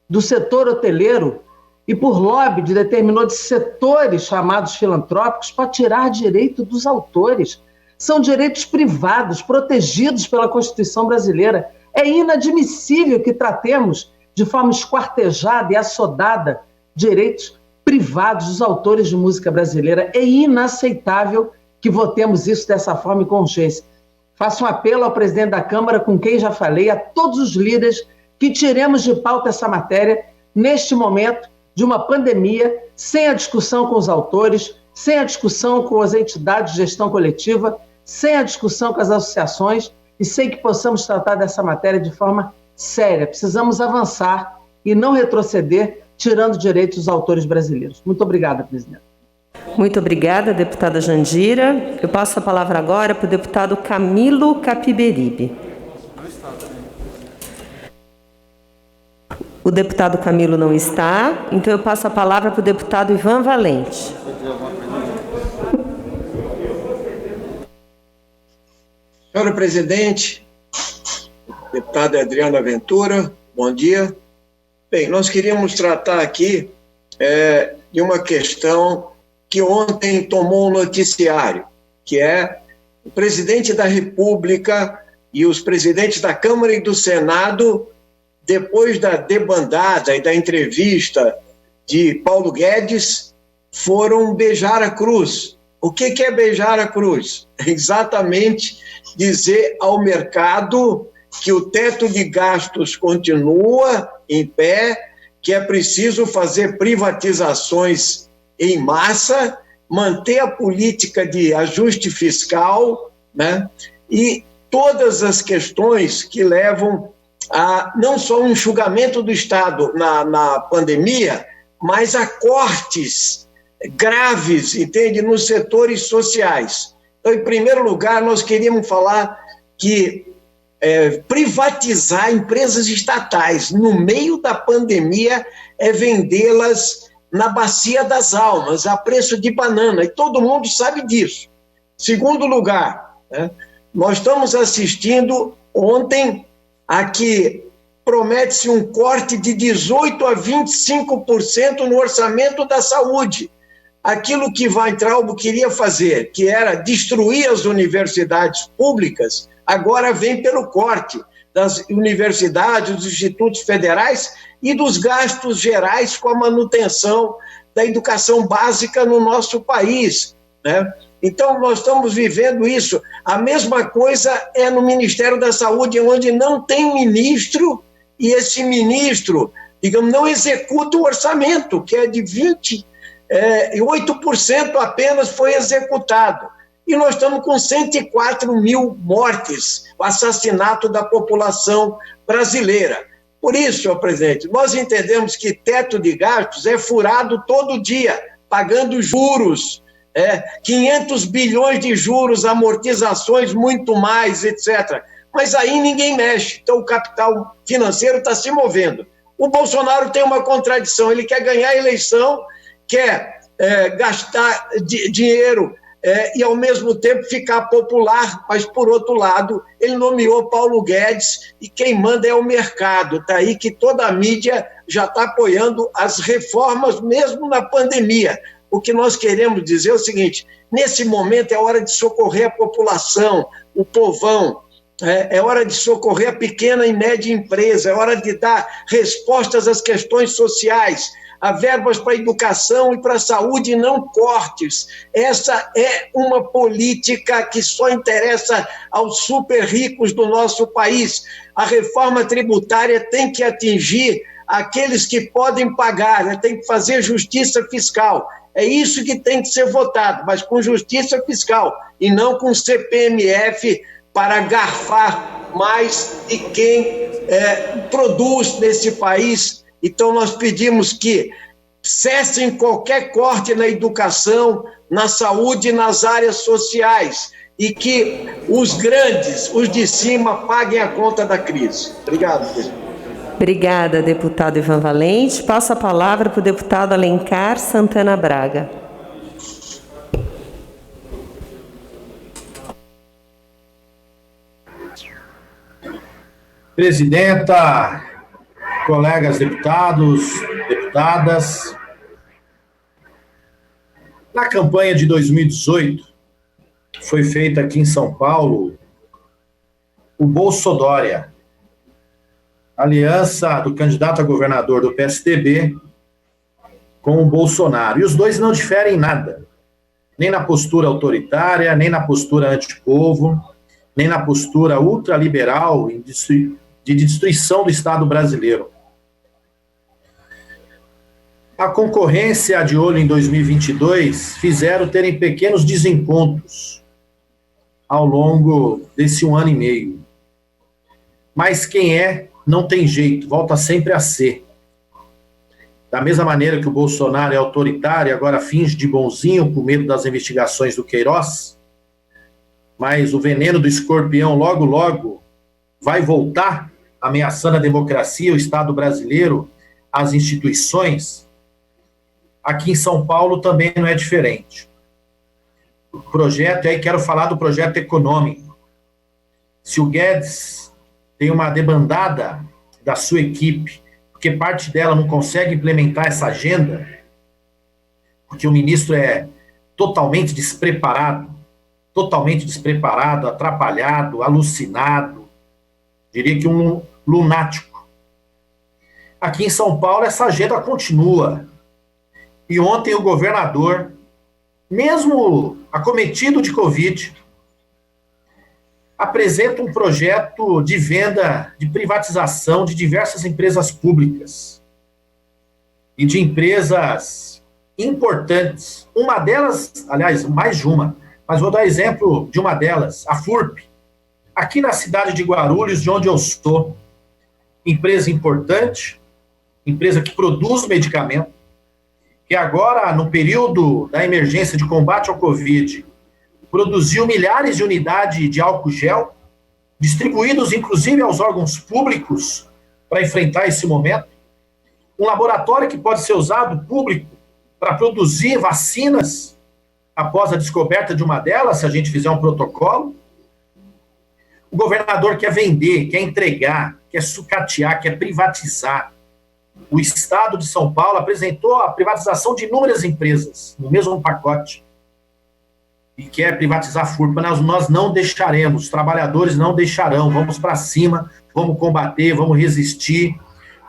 do setor hoteleiro e por lobby de determinados setores chamados filantrópicos para tirar direito dos autores? São direitos privados, protegidos pela Constituição brasileira. É inadmissível que tratemos de forma esquartejada e assodada direitos privados dos autores de música brasileira. É inaceitável que votemos isso dessa forma e com urgência. Faço um apelo ao presidente da Câmara, com quem já falei, a todos os líderes, que tiremos de pauta essa matéria neste momento de uma pandemia, sem a discussão com os autores, sem a discussão com as entidades de gestão coletiva, sem a discussão com as associações, e sem que possamos tratar dessa matéria de forma séria. Precisamos avançar e não retroceder, tirando direitos dos autores brasileiros. Muito obrigada, presidente. Muito obrigada, deputada Jandira. Eu passo a palavra agora para o deputado Camilo Capiberibe. O deputado Camilo não está, então eu passo a palavra para o deputado Ivan Valente. Senhora presidente, deputada Adriana Ventura, bom dia. Bem, nós queríamos tratar aqui de uma questão que ontem tomou o noticiário, que é o presidente da República e os presidentes da Câmara e do Senado, depois da debandada e da entrevista de Paulo Guedes, foram beijar a cruz. O que é beijar a cruz? É exatamente dizer ao mercado que o teto de gastos continua em pé, que é preciso fazer privatizações em massa, manter a política de ajuste fiscal, né? E todas as questões que levam a não só um enxugamento do Estado na pandemia, mas a cortes graves, entende, nos setores sociais. Então, em primeiro lugar, nós queríamos falar que privatizar empresas estatais no meio da pandemia é vendê-las na bacia das almas, a preço de banana, e todo mundo sabe disso. Segundo lugar, né, nós estamos assistindo ontem a que promete-se um corte de 18% a 25% no orçamento da saúde. Aquilo que Weintraub queria fazer, que era destruir as universidades públicas, agora vem pelo corte das universidades, dos institutos federais e dos gastos gerais com a manutenção da educação básica no nosso país, né? Então, nós estamos vivendo isso. A mesma coisa é no Ministério da Saúde, onde não tem ministro, e esse ministro, digamos, não executa o orçamento, que é de 8% apenas foi executado. E nós estamos com 104 mil mortes, o assassinato da população brasileira. Por isso, senhor presidente, nós entendemos que teto de gastos é furado todo dia, pagando juros, 500 bilhões de juros, amortizações, muito mais, etc. Mas aí ninguém mexe, então o capital financeiro está se movendo. O Bolsonaro tem uma contradição, ele quer ganhar a eleição, quer gastar dinheiro e, ao mesmo tempo, ficar popular, mas, por outro lado, ele nomeou Paulo Guedes e quem manda é o mercado. Está aí que toda a mídia já está apoiando as reformas, mesmo na pandemia. O que nós queremos dizer é o seguinte: nesse momento é hora de socorrer a população, o povão, é hora de socorrer a pequena e média empresa, é hora de dar respostas às questões sociais, a verbas para a educação e para a saúde e não cortes. Essa é uma política que só interessa aos super ricos do nosso país. A reforma tributária tem que atingir aqueles que podem pagar, né? Tem que fazer justiça fiscal. É isso que tem que ser votado, mas com justiça fiscal e não com CPMF para garfar mais de quem produz nesse país. Então, nós pedimos que cessem qualquer corte na educação, na saúde e nas áreas sociais e que os grandes, os de cima, paguem a conta da crise. Obrigado, presidente. Obrigada, deputado Ivan Valente. Passo a palavra para o deputado Alencar Santana Braga. Presidenta, colegas deputados, deputadas, na campanha de 2018, foi feita aqui em São Paulo o Bolsodória, aliança do candidato a governador do PSDB com o Bolsonaro. E os dois não diferem em nada, nem na postura autoritária, nem na postura antipovo, nem na postura ultraliberal de destruição do Estado brasileiro. A concorrência de olho em 2022 fizeram terem pequenos desencontros ao longo desse 1 ano e meio. Mas quem não tem jeito, volta sempre a ser. Da mesma maneira que o Bolsonaro é autoritário e agora finge de bonzinho com medo das investigações do Queiroz, mas o veneno do escorpião logo, logo vai voltar ameaçando a democracia, o Estado brasileiro, as instituições. Aqui em São Paulo também não é diferente. O projeto, aí quero falar do projeto econômico. Se o Guedes tem uma debandada da sua equipe, porque parte dela não consegue implementar essa agenda, porque o ministro é totalmente despreparado, atrapalhado, alucinado, diria que um lunático. Aqui em São Paulo essa agenda continua. E ontem o governador, mesmo acometido de Covid, apresenta um projeto de venda, de privatização de diversas empresas públicas. e de empresas importantes. Uma delas, aliás, mais de uma, mas vou dar exemplo de uma delas, a FURP, aqui na cidade de Guarulhos, de onde eu sou. Empresa importante, empresa que produz medicamento, que agora, no período da emergência de combate ao Covid, produziu milhares de unidades de álcool gel, distribuídos inclusive aos órgãos públicos para enfrentar esse momento. Um laboratório que pode ser usado, público, para produzir vacinas após a descoberta de uma delas, se a gente fizer um protocolo. O governador quer vender, quer entregar, quer sucatear, quer privatizar. O Estado de São Paulo apresentou a privatização de inúmeras empresas no mesmo pacote e quer privatizar a FURP. Nós não deixaremos, os trabalhadores não deixarão, vamos para cima, vamos combater, vamos resistir,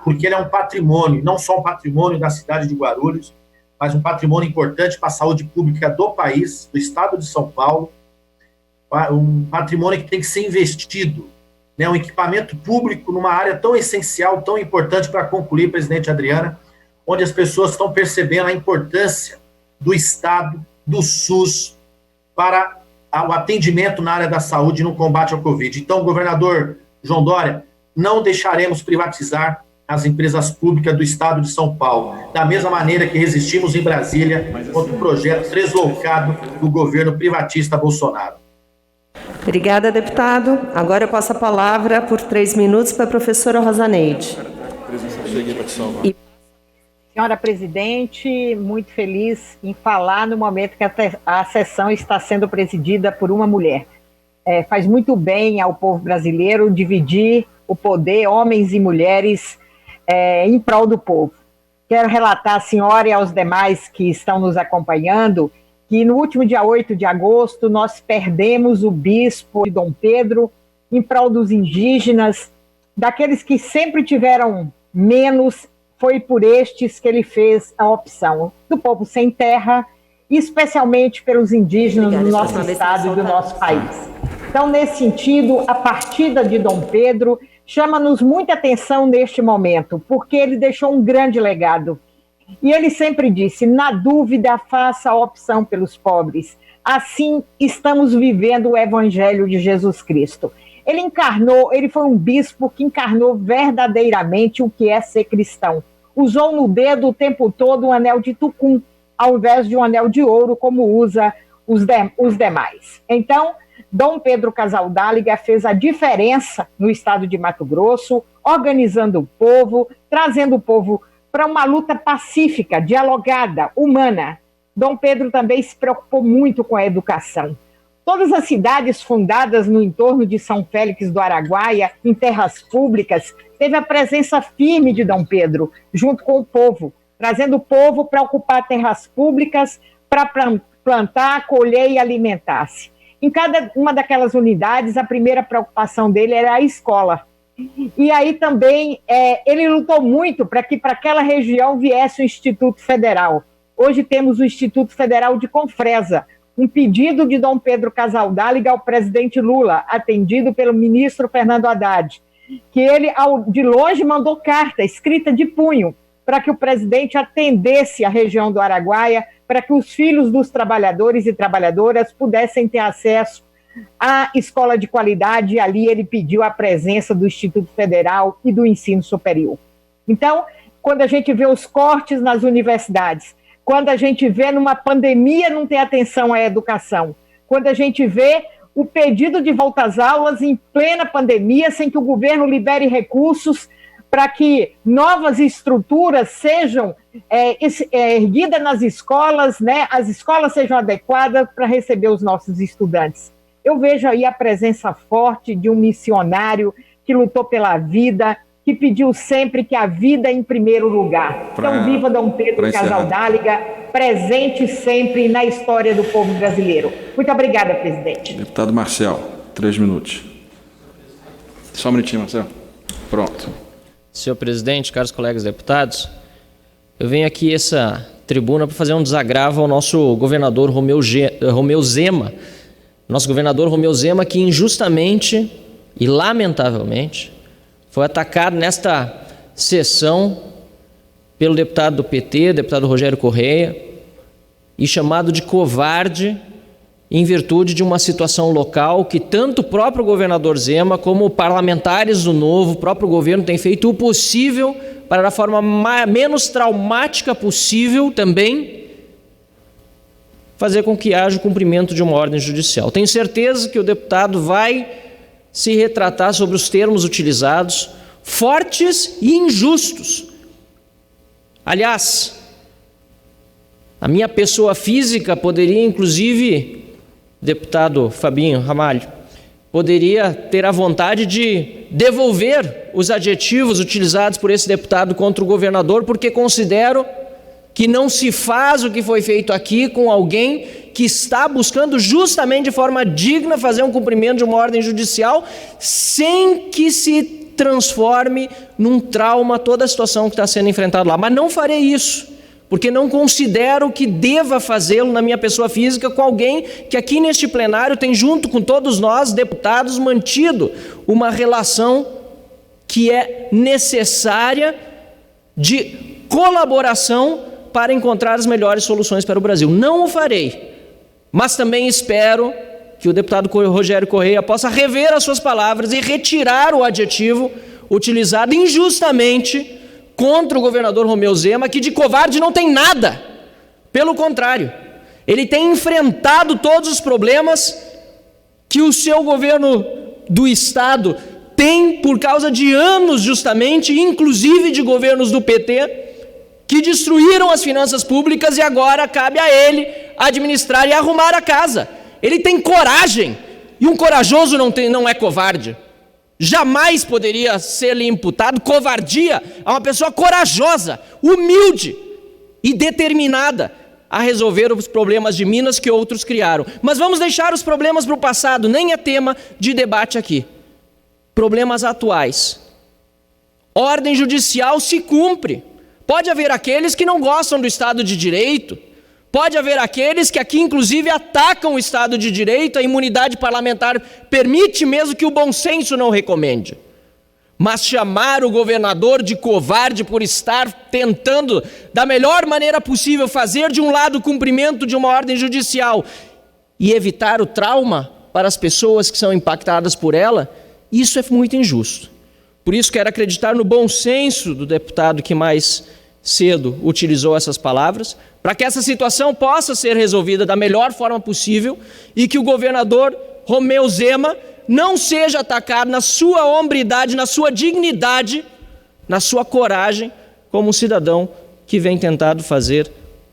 porque ele é um patrimônio, não só um patrimônio da cidade de Guarulhos, mas um patrimônio importante para a saúde pública do país, do Estado de São Paulo, um patrimônio que tem que ser investido, né, um equipamento público numa área tão essencial, tão importante para concluir, presidente Adriana, onde as pessoas estão percebendo a importância do Estado, do SUS, para o atendimento na área da saúde no combate ao Covid. Então, governador João Dória, não deixaremos privatizar as empresas públicas do Estado de São Paulo, da mesma maneira que resistimos em Brasília contra o projeto deslocado do governo privatista Bolsonaro. Obrigada, deputado. Agora eu passo a palavra por 3 minutos para a professora Rosaneide. Senhora presidente, muito feliz em falar no momento que a sessão está sendo presidida por uma mulher. Faz muito bem ao povo brasileiro dividir o poder, homens e mulheres, em prol do povo. Quero relatar à senhora e aos demais que estão nos acompanhando que no último dia 8 de agosto nós perdemos o bispo de Dom Pedro em prol dos indígenas, daqueles que sempre tiveram menos. Foi por estes que ele fez a opção do povo sem terra, especialmente pelos indígenas do nosso estado e do nosso país. Então, nesse sentido, a partida de Dom Pedro chama-nos muita atenção neste momento, porque ele deixou um grande legado. E ele sempre disse, na dúvida, faça a opção pelos pobres. Assim, estamos vivendo o Evangelho de Jesus Cristo. Ele foi um bispo que encarnou verdadeiramente o que é ser cristão. Usou no dedo o tempo todo um anel de tucum, ao invés de um anel de ouro, como usa os demais. Então, Dom Pedro Casaldáliga fez a diferença no estado de Mato Grosso, organizando o povo, trazendo o povo para uma luta pacífica, dialogada, humana. Dom Pedro também se preocupou muito com a educação. Todas as cidades fundadas no entorno de São Félix do Araguaia, em terras públicas, teve a presença firme de Dom Pedro, junto com o povo, trazendo o povo para ocupar terras públicas, para plantar, colher e alimentar-se. Em cada uma daquelas unidades, a primeira preocupação dele era a escola. E aí também ele lutou muito para que para aquela região viesse o Instituto Federal. Hoje temos o Instituto Federal de Confresa, um pedido de Dom Pedro Casaldáliga ao presidente Lula, atendido pelo ministro Fernando Haddad, que ele, de longe, mandou carta escrita de punho para que o presidente atendesse a região do Araguaia, para que os filhos dos trabalhadores e trabalhadoras pudessem ter acesso à escola de qualidade, e ali ele pediu a presença do Instituto Federal e do ensino superior. Então, quando a gente vê os cortes nas universidades, quando a gente vê numa pandemia não ter atenção à educação, quando a gente vê o pedido de volta às aulas em plena pandemia, sem que o governo libere recursos para que novas estruturas sejam erguidas nas escolas, né? As escolas sejam adequadas para receber os nossos estudantes. Eu vejo aí a presença forte de um missionário que lutou pela vida, que pediu sempre que a vida em primeiro lugar. Então, viva Dom Pedro Casaldáliga, presente sempre na história do povo brasileiro. Muito obrigada, presidente. Deputado Marcel, 3 minutos. Só um minutinho, Marcel. Pronto. Senhor presidente, caros colegas deputados, eu venho aqui essa tribuna para fazer um desagravo ao nosso governador Romeu Zema. Nosso governador Romeu Zema, que injustamente e lamentavelmente foi atacado nesta sessão pelo deputado do PT, deputado Rogério Correia, e chamado de covarde em virtude de uma situação local que tanto o próprio governador Zema como parlamentares do Novo, o próprio governo, tem feito o possível para, da forma menos traumática possível também, fazer com que haja o cumprimento de uma ordem judicial. Tenho certeza que o deputado vai se retratar sobre os termos utilizados, fortes e injustos. Aliás, a minha pessoa física poderia, inclusive, deputado Fabinho Ramalho, poderia ter a vontade de devolver os adjetivos utilizados por esse deputado contra o governador, porque considero que não se faz o que foi feito aqui com alguém que está buscando justamente de forma digna fazer um cumprimento de uma ordem judicial sem que se transforme num trauma toda a situação que está sendo enfrentada lá. Mas não farei isso, porque não considero que deva fazê-lo na minha pessoa física com alguém que aqui neste plenário tem, junto com todos nós, deputados, mantido uma relação que é necessária de colaboração para encontrar as melhores soluções para o Brasil. Não o farei, mas também espero que o deputado Rogério Correia possa rever as suas palavras e retirar o adjetivo utilizado injustamente contra o governador Romeu Zema, que de covarde não tem nada. Pelo contrário, ele tem enfrentado todos os problemas que o seu governo do Estado tem por causa de anos justamente, inclusive de governos do PT, que destruíram as finanças públicas e agora cabe a ele administrar e arrumar a casa. Ele tem coragem, e um corajoso não é covarde. Jamais poderia ser-lhe imputado covardia a uma pessoa corajosa, humilde e determinada a resolver os problemas de Minas que outros criaram. Mas vamos deixar os problemas para o passado, nem é tema de debate aqui. Problemas atuais. Ordem judicial se cumpre. Pode haver aqueles que não gostam do Estado de Direito, pode haver aqueles que aqui inclusive atacam o Estado de Direito, a imunidade parlamentar permite mesmo que o bom senso não recomende. Mas chamar o governador de covarde por estar tentando, da melhor maneira possível, fazer de um lado o cumprimento de uma ordem judicial e evitar o trauma para as pessoas que são impactadas por ela, isso é muito injusto. Por isso quero acreditar no bom senso do deputado que mais cedo utilizou essas palavras, para que essa situação possa ser resolvida da melhor forma possível e que o governador Romeu Zema não seja atacado na sua hombridade, na sua dignidade, na sua coragem, como um cidadão que vem tentado fazer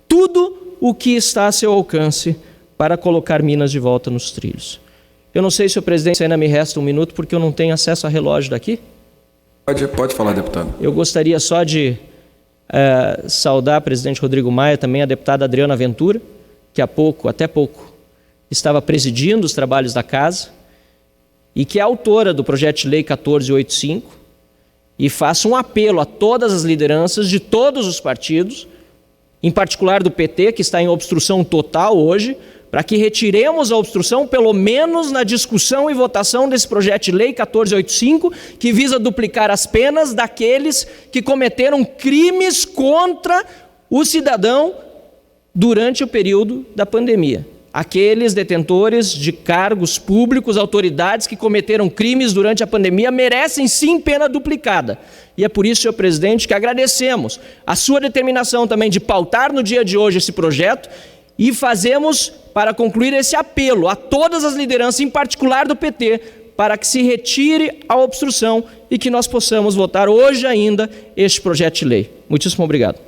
tudo o que está a seu alcance para colocar Minas de volta nos trilhos. Eu não sei, senhor presidente, se ainda me resta um minuto, porque eu não tenho acesso a relógio daqui. Pode falar, deputado. Eu gostaria só de saudar o presidente Rodrigo Maia, também a deputada Adriana Ventura, que até pouco, estava presidindo os trabalhos da casa e que é autora do projeto de lei 1485, e faço um apelo a todas as lideranças de todos os partidos, em particular do PT, que está em obstrução total hoje, para que retiremos a obstrução, pelo menos na discussão e votação desse projeto de lei 1485, que visa duplicar as penas daqueles que cometeram crimes contra o cidadão durante o período da pandemia. Aqueles detentores de cargos públicos, autoridades que cometeram crimes durante a pandemia, merecem sim pena duplicada. E é por isso, senhor presidente, que agradecemos a sua determinação também de pautar no dia de hoje esse projeto e fazemos, para concluir, esse apelo a todas as lideranças, em particular do PT, para que se retire a obstrução e que nós possamos votar hoje ainda este projeto de lei. Muitíssimo obrigado.